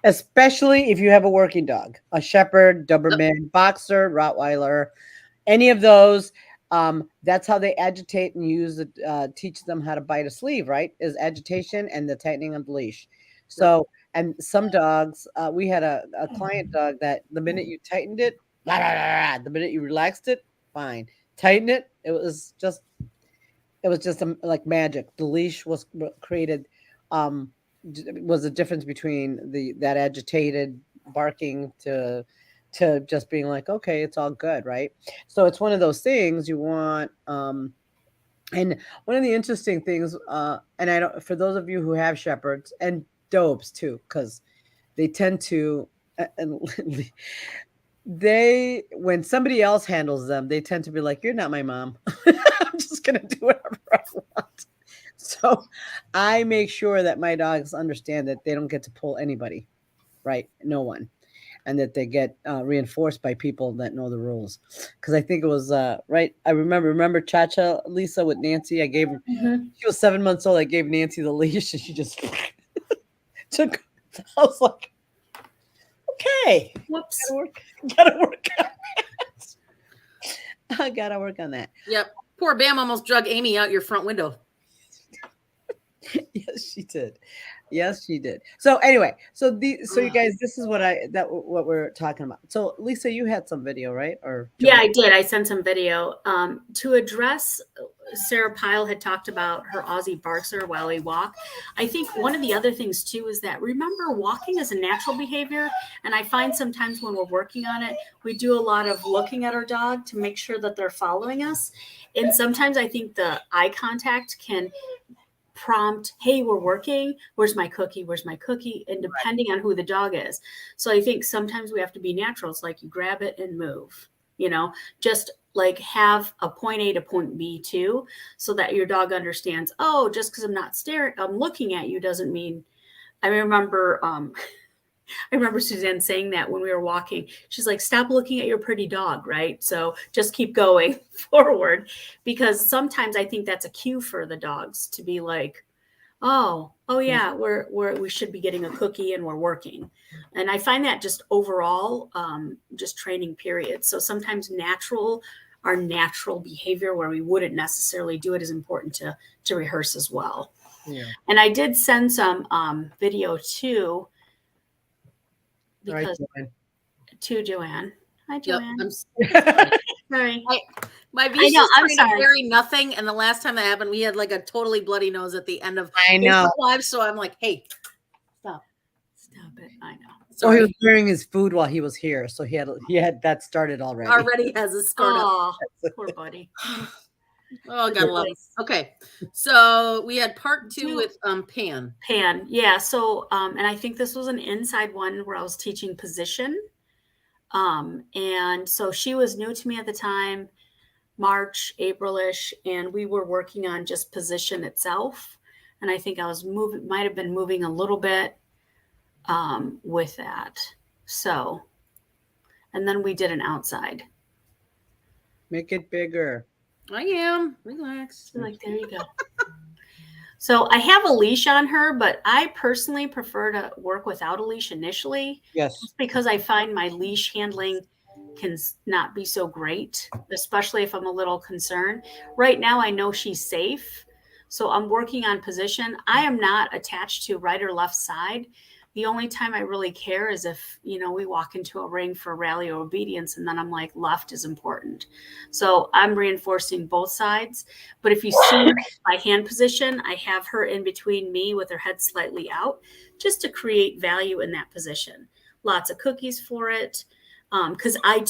Especially if you have a working dog, a Shepherd, Doberman, Boxer, Rottweiler, any of those. That's how they agitate and use it, teach them how to bite a sleeve, right? Is agitation and the tightening of the leash. So, and some dogs, we had a client dog that the minute you tightened it, blah, blah, blah, blah, the minute you relaxed it, fine. Tighten it, it was just like magic. The leash was created, was the difference between that agitated barking to just being like, okay, it's all good, right? So it's one of those things you want. And one of the interesting things, and I don't, for those of you who have Shepherds and Dobes too, because they tend to, when somebody else handles them, they tend to be like, you're not my mom. I'm just gonna do whatever I want. So I make sure that my dogs understand that they don't get to pull anybody, right? No one. And that they get reinforced by people that know the rules. Because I think it was right. I remember Cha-Cha, Lisa, with Nancy. I gave her, she was 7 months old. I gave Nancy the leash and she just took. I was like, okay, Whoops. Gotta work on that. I gotta work on that. Yep. Poor Bam almost drug Amy out your front window. Yes, she did. Yes, she did. So anyway, so you guys, this is what we're talking about. So Lisa, you had some video, right? Or yeah, I did. I sent some video to address. Sarah Pyle had talked about her Aussie Barkser while we walk. I think one of the other things too is that remember walking is a natural behavior, and I find sometimes when we're working on it, we do a lot of looking at our dog to make sure that they're following us, and sometimes I think the eye contact can prompt, hey, we're working, where's my cookie, and depending on who the dog is. So I think sometimes we have to be natural. It's like you grab it and move, just like have a point A to point B too, so that your dog understands, oh, just because I'm not staring, I'm looking at you doesn't mean. I remember Suzanne saying that when we were walking. She's like, stop looking at your pretty dog, right? So just keep going forward, because sometimes I think that's a cue for the dogs to be like, oh yeah, we should be getting a cookie and we're working. And I find that just overall, just training period. So sometimes our natural behavior where we wouldn't necessarily do it is important to rehearse as well. Yeah. And I did send some video too. Because to Joanne. Hi, Joanne. Yep, sorry. My V's trying to bury nothing, and the last time that happened, we had like a totally bloody nose at the end of live. So I'm like, hey, stop it. I know. So he was burying his food while he was here, so he had that started already. Already has a scar. Oh, poor buddy. Oh, gotta love it. Okay, so we had part 2 with Pan. Yeah. So, and I think this was an inside one where I was teaching position. And so she was new to me at the time, March, April-ish, and we were working on just position itself. And I think I was might have been moving a little bit with that. So, and then we did an outside. Make it bigger. I am. Relax. Like, there you go. So I have a leash on her, but I personally prefer to work without a leash initially. Yes. Just because I find my leash handling can not be so great, especially if I'm a little concerned. Right now, I know she's safe. So I'm working on position. I am not attached to right or left side. The only time I really care is if, we walk into a ring for rally or obedience, and then I'm like, left is important. So I'm reinforcing both sides. But if you see my hand position, I have her in between me with her head slightly out, just to create value in that position. Lots of cookies for it. Because I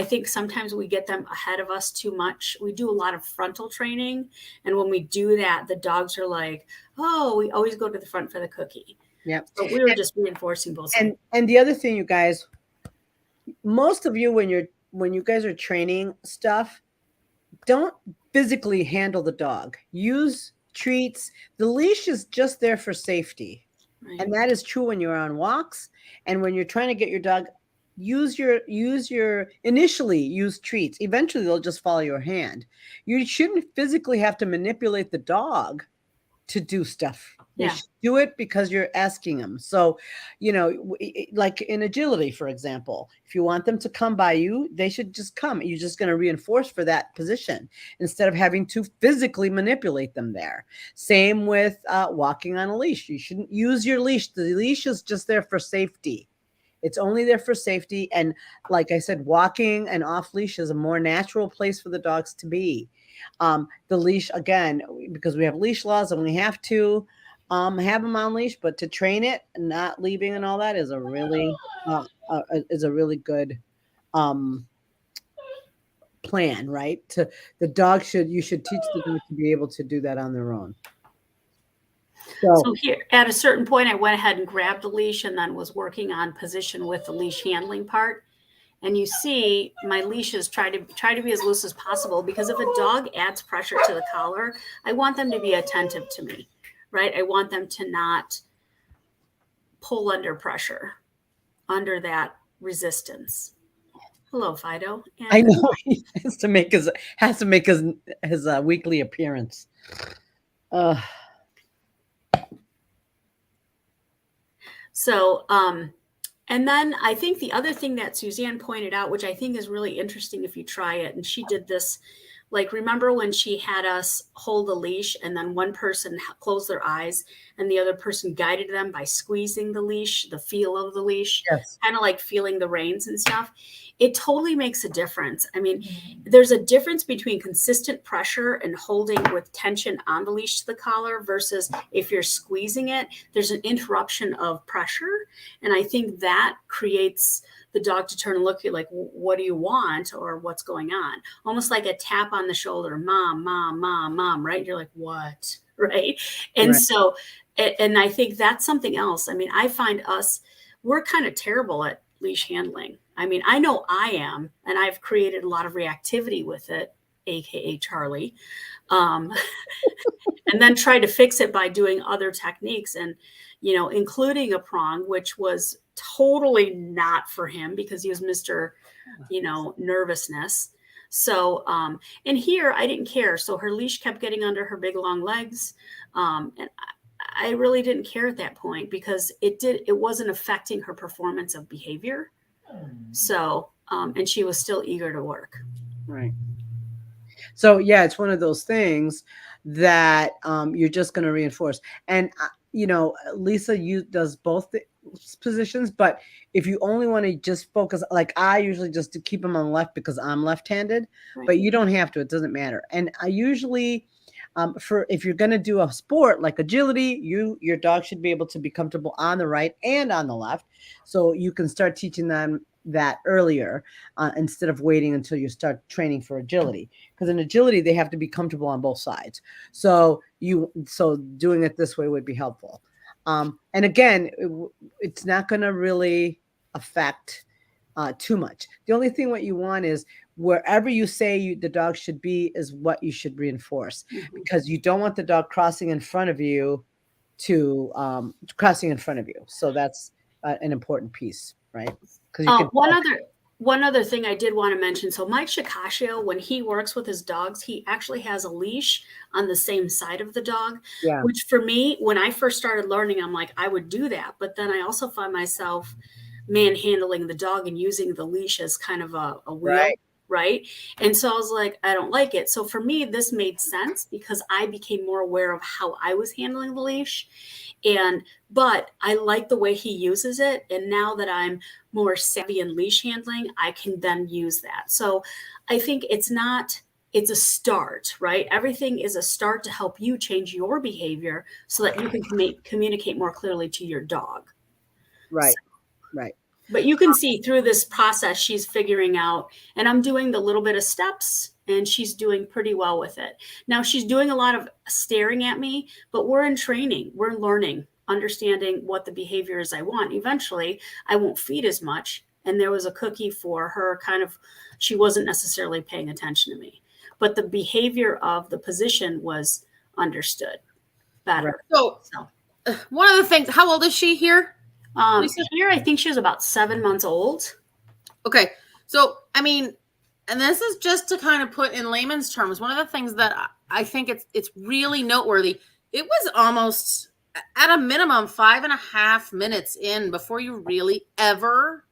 think sometimes we get them ahead of us too much. We do a lot of frontal training. And when we do that, the dogs are like, oh, we always go to the front for the cookie. Yep. So we were just reinforcing both sides. And the other thing, you guys, most of you, when you guys are training stuff, don't physically handle the dog. Use treats. The leash is just there for safety. Right. And that is true when you're on walks and when you're trying to get your dog. Initially use treats. Eventually they'll just follow your hand. You shouldn't physically have to manipulate the dog to do stuff. They Yeah. should do it because you're asking them. So, like in agility, for example, if you want them to come by you, they should just come. You're just going to reinforce for that position instead of having to physically manipulate them there. Same with walking on a leash. You shouldn't use your leash. The leash is just there for safety. It's only there for safety. And like I said, walking and off leash is a more natural place for the dogs to be. The leash, again, because we have leash laws and we have to have them on leash, but to train it and not leaving and all that is a really good plan, right? You should teach the dog to be able to do that on their own. So here, at a certain point, I went ahead and grabbed the leash and then was working on position with the leash handling part. And you see my leashes try to be as loose as possible, because if a dog adds pressure to the collar, I want them to be attentive to me, right? I want them to not pull under pressure, under that resistance. Hello, Fido. And I know he has to make his weekly appearance. So, and then I think the other thing that Suzanne pointed out, which I think is really interesting if you try it, and she did this, like, remember when she had us hold a leash and then one person closed their eyes and the other person guided them by squeezing the leash, the feel of the leash, Yes. kind of like feeling the reins and stuff. It totally makes a difference. I mean, there's a difference between consistent pressure and holding with tension on the leash to the collar versus if you're squeezing it, there's an interruption of pressure. And I think that creates the dog to turn and look at you like, what do you want? Or what's going on? Almost like a tap on the shoulder, mom, mom, mom, mom, right? You're like, what? Right. And Right. so, and I think that's something else. I mean, I find we're kind of terrible at leash handling. I mean, I know I am, and I've created a lot of reactivity with it, AKA Charlie, and then tried to fix it by doing other techniques and, including a prong, which was totally not for him because he was Mr., nervousness. So, and here I didn't care. So her leash kept getting under her big long legs. And I really didn't care at that point because it wasn't affecting her performance of behavior. So, and she was still eager to work. Right. So yeah, it's one of those things that you're just going to reinforce. And Lisa does both the positions, but if you only want to just focus, like I usually just to keep them on left because I'm left-handed, Right. but you don't have to. It doesn't matter. And I usually, if you're going to do a sport like agility, your dog should be able to be comfortable on the right and on the left, so you can start teaching them that earlier instead of waiting until you start training for agility, because in agility they have to be comfortable on both sides. So doing it this way would be helpful. And again, it's not going to really affect too much. The only thing what you want is wherever you say the dog should be is what you should reinforce, because you don't want the dog crossing in front of you crossing in front of you. So that's an important piece, right? One other thing I did want to mention. So Mike Shikashio, when he works with his dogs, he actually has a leash on the same side of the dog, Yeah. which for me, when I first started learning, I'm like, I would do that. But then I also find myself manhandling the dog and using the leash as kind of a wheel. Right. And so I was like, I don't like it. So for me, this made sense because I became more aware of how I was handling the leash. But I like the way he uses it. And now that I'm more savvy in leash handling, I can then use that. So I think it's a start, right? Everything is a start to help you change your behavior so that you can communicate more clearly to your dog. Right. Right. But you can see through this process, she's figuring out, and I'm doing the little bit of steps and she's doing pretty well with it. Now she's doing a lot of staring at me, but we're in training, we're learning, understanding what the behavior is I want. Eventually I won't feed as much and there was a cookie for her. Kind of, she wasn't necessarily paying attention to me, but the behavior of the position was understood better. So one of the things, how old is she here? Here, I think she was about 7 months old. Okay. So, I mean, and this is just to kind of put in layman's terms, one of the things that I think it's really noteworthy. It was almost at a minimum 5.5 minutes in before you really ever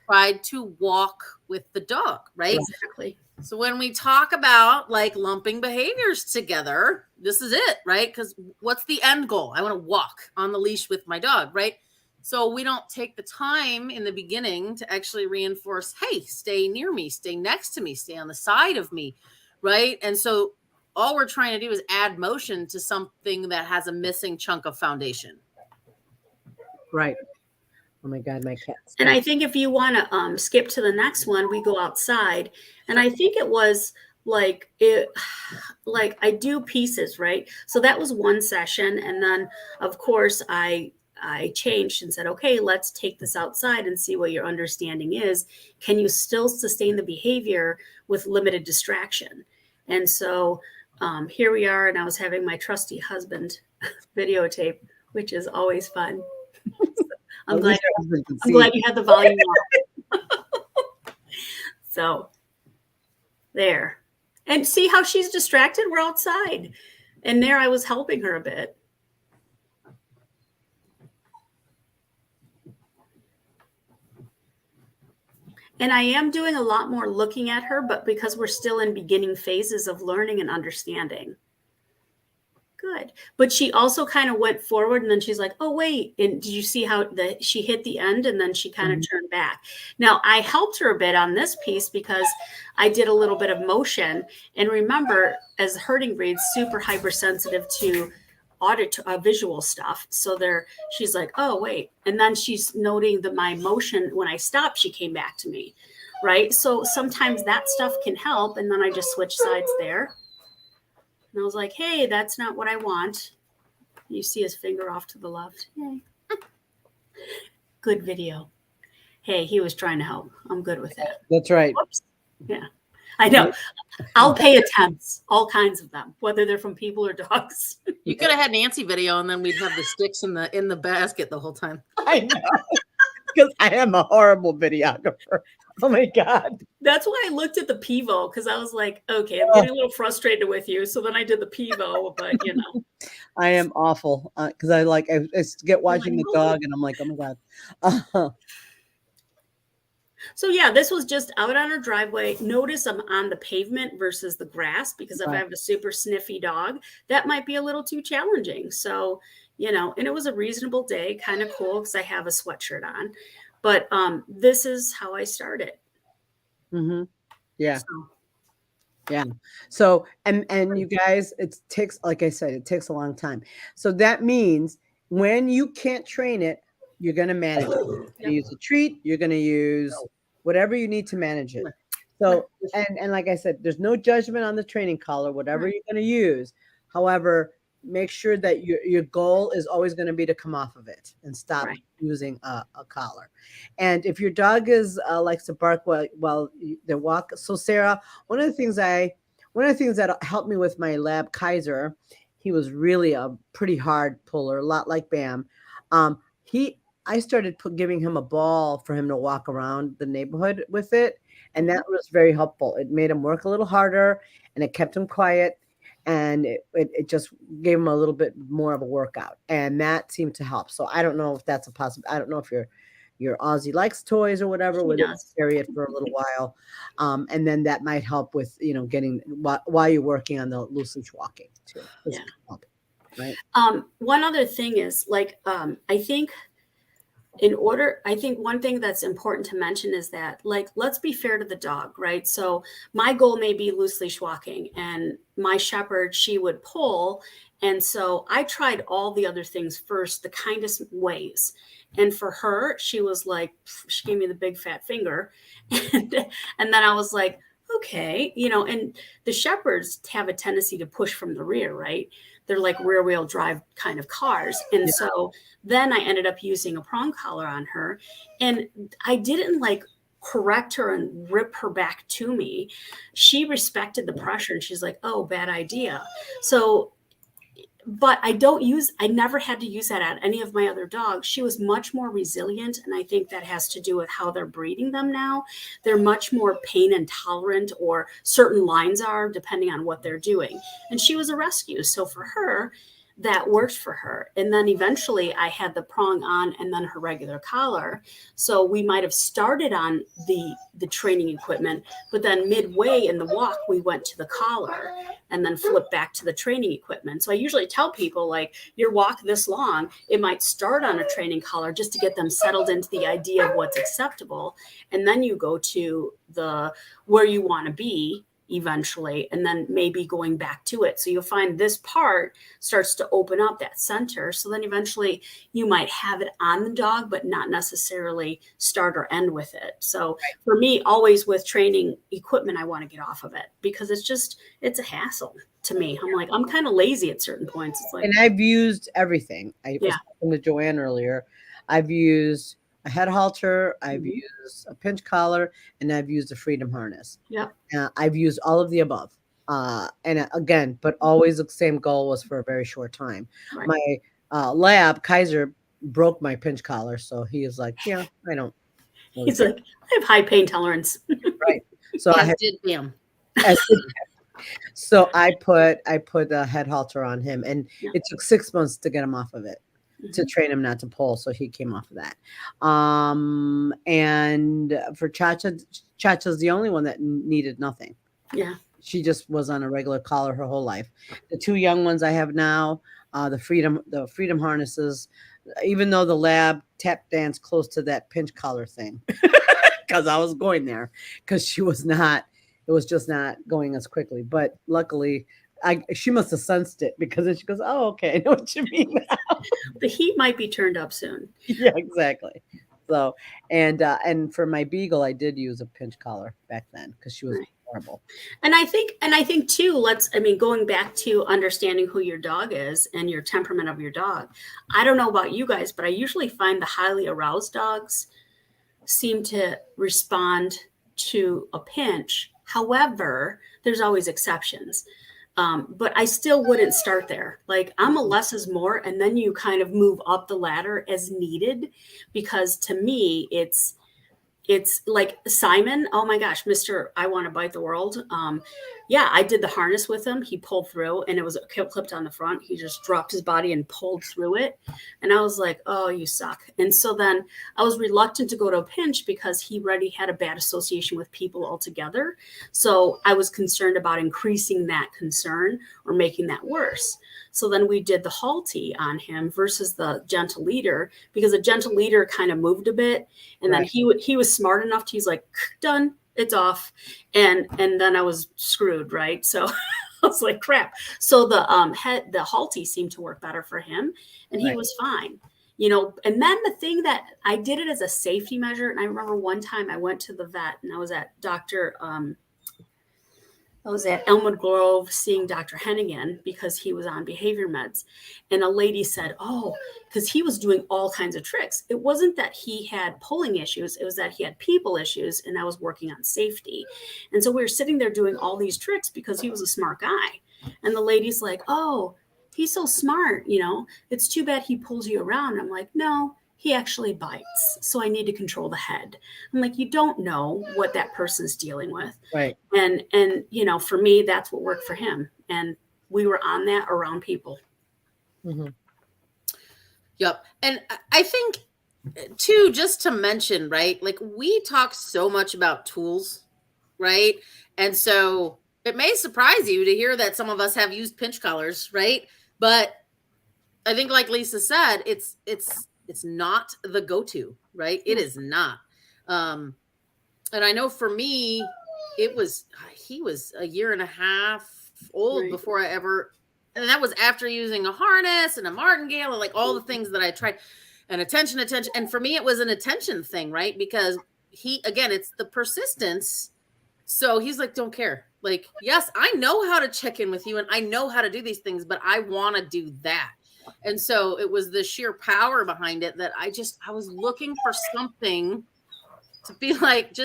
tried to walk with the dog, right? Exactly. So when we talk about like lumping behaviors together, this is it, right? Because what's the end goal? I want to walk on the leash with my dog, right? So we don't take the time in the beginning to actually reinforce, hey, stay near me, stay next to me, stay on the side of me, right? And so all we're trying to do is add motion to something that has a missing chunk of foundation. Right. Oh my God, my cat. And I think if you want to skip to the next one, we go outside. And I think it was like I do pieces, right? So that was one session. And then of course I changed and said, okay, let's take this outside and see what your understanding is. Can you still sustain the behavior with limited distraction? And so here we are, and I was having my trusty husband videotape, which is always fun. I'm glad you had the volume on. So there. And see how she's distracted? We're outside. And there I was helping her a bit. And I am doing a lot more looking at her, but because we're still in beginning phases of learning and understanding. Good. But she also kind of went forward, and then she's like, oh, wait. And did you see how she hit the end, and then she kind of turned back? Now, I helped her a bit on this piece because I did a little bit of motion. And remember, as herding breeds, super hypersensitive to visual stuff. So she's like, oh, wait. And then she's noting that my motion, when I stopped, she came back to me, right? So sometimes that stuff can help. And then I just switch sides there. And I was like, hey, that's not what I want. You see his finger off to the left. Yay. Good video. Hey, he was trying to help. I'm good with that. That's right. Whoops. Yeah, I know. I'll pay attempts, all kinds of them, whether they're from people or dogs. You could have had Nancy video, and then we'd have the sticks in the basket the whole time. I know. Because I am a horrible videographer. Oh my God. That's why I looked at the Pivo, because I was like, okay, I'm getting a little frustrated with you. So then I did the Pivo, but I am awful because I get watching the dog and I'm like, oh my God. So yeah, this was just out on our driveway. Notice I'm on the pavement versus the grass, because if I have a super sniffy dog, that might be a little too challenging. So, and it was a reasonable day, kind of cool because I have a sweatshirt on. But this is how I started. Mm-hmm. Yeah. Yeah. So, and you guys, it takes, like I said, it takes a long time. So that means when you can't train it, you're going to manage it. You're going to use a treat. You're going to use whatever you need to manage it. So, and like I said, there's no judgment on the training collar, whatever you're going to use. However, make sure that your goal is always going to be to come off of it and stop using a collar. And if your dog likes to bark while they walk. So Sarah, one of the things that helped me with my lab Kaiser, he was really a pretty hard puller, a lot like Bam. I started giving him a ball for him to walk around the neighborhood with it. And that was very helpful. It made him work a little harder, and it kept him quiet. And it just gave him a little bit more of a workout, and that seemed to help. So I don't know if that's a possibility. I don't know if your Aussie likes toys or whatever, where they carry it for a little while, and then that might help with getting while you're working on the loose leash walking too. Yeah. Right. One other thing is I think one thing that's important to mention is that, let's be fair to the dog, right? So my goal may be loose leash walking, and my shepherd, she would pull. And so I tried all the other things first, the kindest ways. And for her, she was like, she gave me the big fat finger. And then I was like, okay, and the shepherds have a tendency to push from the rear, right? they're like rear wheel drive kind of cars. And Yeah. so then I ended up using a prong collar on her, and I didn't like correct her and rip her back to me. She respected the pressure, and she's like, oh, bad idea. So, but I never had to use that on any of my other dogs. She was much more resilient. And I think that has to do with how they're breeding them now. They're much more pain intolerant, or certain lines are, depending on what they're doing. And she was a rescue. So for her, that worked for her. And then eventually I had the prong on and then her regular collar. So we might have started on the training equipment, but then midway in the walk, we went to the collar and then flip back to the training equipment. So I usually tell people, like, your walk this long, it might start on a training collar just to get them settled into the idea of what's acceptable. And then you go to the where you want to be eventually, and then maybe going back to it. So you'll find this part starts to open up that center. So then eventually you might have it on the dog, but not necessarily start or end with it. So for me, always with training equipment, I want to get off of it because it's a hassle to me. I'm like, I'm kind of lazy at certain points. It's like, And I've used everything. I was Yeah. talking to Joanne earlier. I've used a head halter, I've used a pinch collar, and I've used a freedom harness. Yeah. I've used all of the above. And again, but always the same goal was for a very short time. Right. My lab, Kaiser, broke my pinch collar. So he was like, yeah, I don't. Really he's like, I have high pain tolerance. right. So I As had, did him. so I put a head halter on him, and Yeah. it took 6 months to get him off of it, to train him not to pull. So he came off of that. And for Chacha's the only one that needed nothing. Yeah. She just was on a regular collar her whole life. The two young ones I have now, the freedom harnesses, even though the lab tap danced close to that pinch collar thing, because I was going there, because she was not. It was just not going as quickly. But luckily, she must have sensed it, because then she goes, "Oh, okay, I know what you mean now." The heat might be turned up soon. Yeah, exactly. So, and for my beagle, I did use a pinch collar back then because she was Right. horrible. And I think too, going back to understanding who your dog is and your temperament of your dog. I don't know about you guys, but I usually find the highly aroused dogs seem to respond to a pinch. However, there's always exceptions. But I still wouldn't start there. Like, I'm a less is more, and then you kind of move up the ladder as needed, because to me, it's like Simon. Oh my gosh, Mr. I want to bite the world. Yeah, I did the harness with him. He pulled through, and it was clipped on the front. He just dropped his body and pulled through it. And I was like, oh, you suck. And so then I was reluctant to go to a pinch because he already had a bad association with people altogether. So I was concerned about increasing that concern or making that worse. So then we did the halty on him versus the gentle leader, because the gentle leader kind of moved a bit. And then he was smart enough to, he's like, done, it's off. And then I was screwed, right? So I was like, crap. So the halty seemed to work better for him, and he was fine. And then the thing that I did it as a safety measure. And I remember one time I went to the vet, and I was at Elmwood Grove seeing Dr. Hennigan because he was on behavior meds. And a lady said, oh, because he was doing all kinds of tricks. It wasn't that he had pulling issues. It was that he had people issues, and I was working on safety. And so we were sitting there doing all these tricks because he was a smart guy. And the lady's like, oh, he's so smart. It's too bad he pulls you around. And I'm like, no, he actually bites. So I need to control the head. I'm like, you don't know what that person's dealing with. Right. And for me, that's what worked for him. And we were on that around people. Mm-hmm. Yep. And I think too, just to mention, right? Like, we talk so much about tools, right? And so it may surprise you to hear that some of us have used pinch collars, right? But I think, like Lisa said, it's not the go-to, right? It is not. And I know for me, he was a year and a half old before I ever, and that was after using a harness and a martingale and like all the things that I tried, and attention. And for me, it was an attention thing, right? Because it's the persistence. So he's like, don't care. Like, yes, I know how to check in with you and I know how to do these things, but I want to do that. And so it was the sheer power behind it that I was looking for something to be like,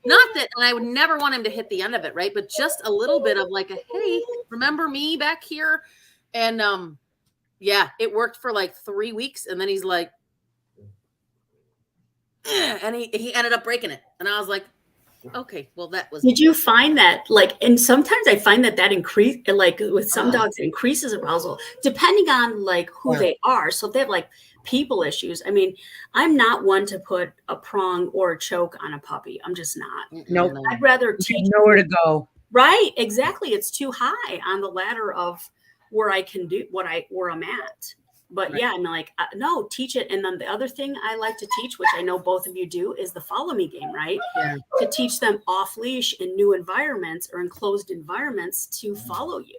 not that, and I would never want him to hit the end of it, right? But just a little bit of like hey, remember me back here? And yeah, it worked for like 3 weeks. And then he's like, and he ended up breaking it. And I was like, okay, well, that was. Did you find that and sometimes I find that increase, like with some dogs, it increases arousal depending on like who they are. So if they have like people issues, I mean, I'm not one to put a prong or a choke on a puppy. I'm just not. Nope. I'd rather teach nowhere to go. Right. Exactly. It's too high on the ladder of where I can do where I'm at. But yeah, I'm like, no, teach it. And then the other thing I like to teach, which I know both of you do, is the follow me game, right? Yeah. To teach them off leash in new environments or enclosed environments to follow you.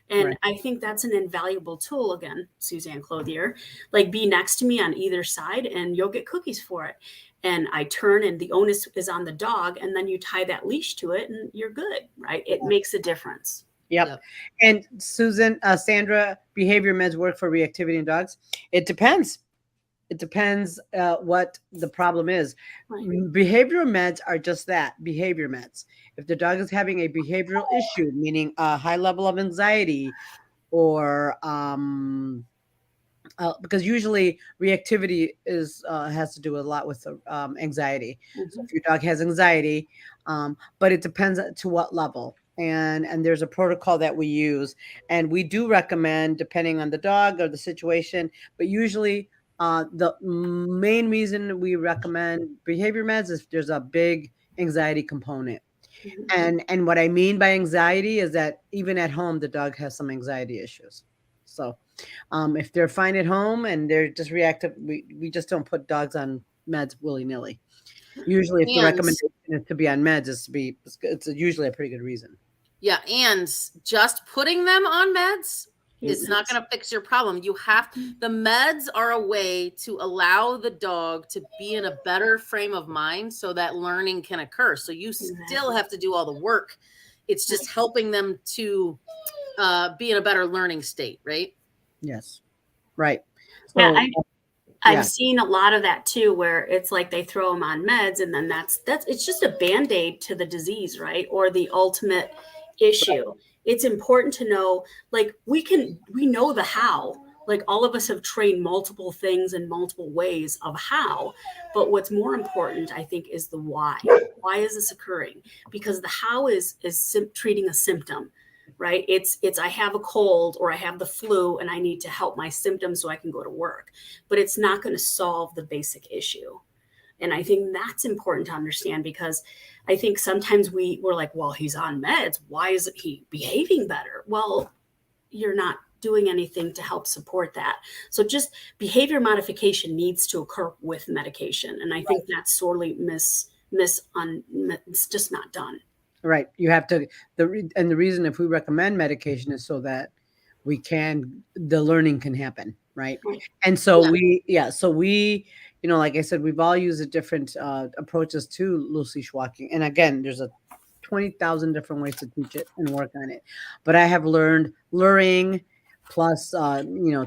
And I think that's an invaluable tool. Again, Suzanne Clothier, like be next to me on either side and you'll get cookies for it. And I turn and the onus is on the dog. And then you tie that leash to it and you're good, right? It makes a difference. Yep. And Susan, Sandra, behavior meds work for reactivity in dogs. It depends. It depends what the problem is. Right. Behavioral meds are just that, behavior meds. If the dog is having a behavioral issue, meaning a high level of anxiety or because usually reactivity has to do a lot with anxiety. Mm-hmm. So if your dog has anxiety, but it depends to what level. And there's a protocol that we use, and we do recommend depending on the dog or the situation, but usually the main reason we recommend behavior meds is if there's a big anxiety component. Mm-hmm. And what I mean by anxiety is that even at home, the dog has some anxiety issues. So if they're fine at home and they're just reactive, we just don't put dogs on meds willy-nilly. Usually if the recommendation is to be on meds, it's usually a pretty good reason. Yeah, and just putting them on meds, it's not going to fix your problem. The meds are a way to allow the dog to be in a better frame of mind so that learning can occur. So you still have to do all the work. It's just helping them to be in a better learning state, right? Yes. Right. So, yeah, I've seen a lot of that too, where it's like they throw them on meds and then that's it's just a Band-Aid to the disease, right? Or the ultimate issue. Right. It's important to know, like we know the how. Like all of us have trained multiple things in multiple ways of how, but what's more important, I think, is the why. Why is this occurring? Because the how is treating a symptom. Right? It's I have a cold or I have the flu and I need to help my symptoms so I can go to work, but it's not going to solve the basic issue. And I think that's important to understand, because I think sometimes we're like, well, he's on meds. Why isn't he behaving better? Well, you're not doing anything to help support that. So just behavior modification needs to occur with medication. And I think that's sorely it's just not done. Right. You have to, the reason if we recommend medication is so that the learning can happen. Right. And so we, like I said, we've all used different approaches to loose leash walking. And again, there's 20,000 different ways to teach it and work on it. But I have learned luring plus,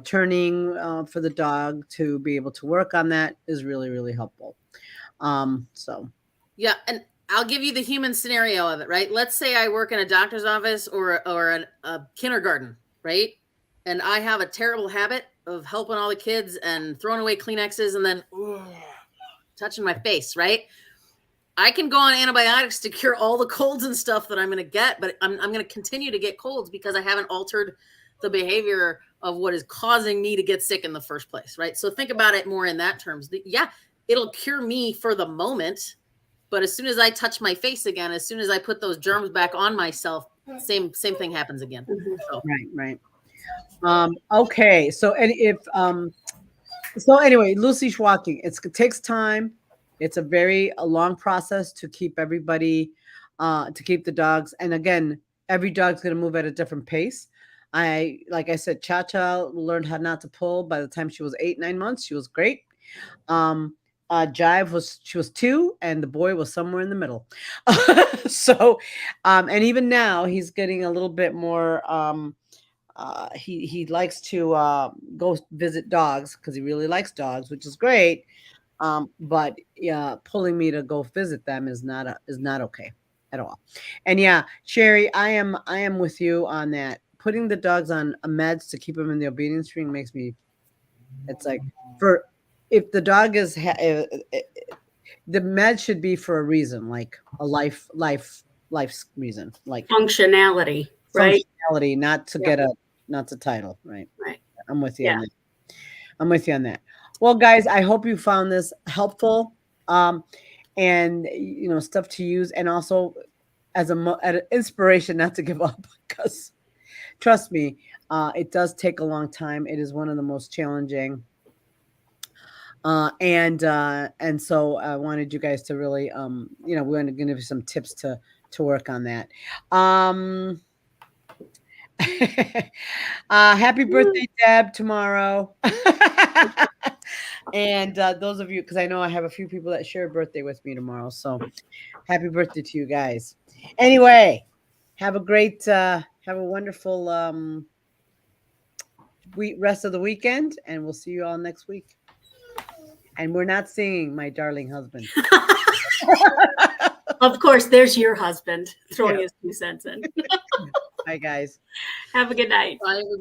turning for the dog to be able to work on that is really, really helpful. Yeah. And I'll give you the human scenario of it, right? Let's say I work in a doctor's office or a kindergarten, right? And I have a terrible habit of helping all the kids and throwing away Kleenexes and then touching my face, right? I can go on antibiotics to cure all the colds and stuff that I'm going to get, but I'm going to continue to get colds because I haven't altered the behavior of what is causing me to get sick in the first place, right? So think about it more in that terms. Yeah, it'll cure me for the moment, but as soon as I touch my face again, as soon as I put those germs back on myself, same thing happens again. So. Right. Okay. So, anyway, loose leash walking, it takes time. It's a long process to keep everybody, to keep the dogs. And again, every dog's going to move at a different pace. Like I said, Cha-Cha learned how not to pull by the time she was 8-9 months. She was great. she was 2, and the boy was somewhere in the middle. So, and even now he's getting a little bit more. He likes to go visit dogs because he really likes dogs, which is great. But yeah, pulling me to go visit them is not okay at all. And yeah, Sherry, I am with you on that. Putting the dogs on meds to keep them in the obedience ring makes me. It's like for if the dog is the med should be for a reason, like a life's reason, like Functionality, right? functionality, not to Yeah. get a not to title, right? Right. I'm with you Yeah. on that. I'm with you on that. Well, guys, I hope you found this helpful, and stuff to use, and also as an inspiration not to give up, because trust me, it does take a long time. It is one of the most challenging. And so I wanted you guys to really, we're going to give you some tips to work on that. Happy birthday, Deb, tomorrow. And those of you, because I know I have a few people that share a birthday with me tomorrow. So happy birthday to you guys. Anyway, have a wonderful rest of the weekend, and we'll see you all next week. And we're not singing My Darling Husband. Of course, there's your husband throwing his 2 cents in. Bye, guys. Have a good night. Bye,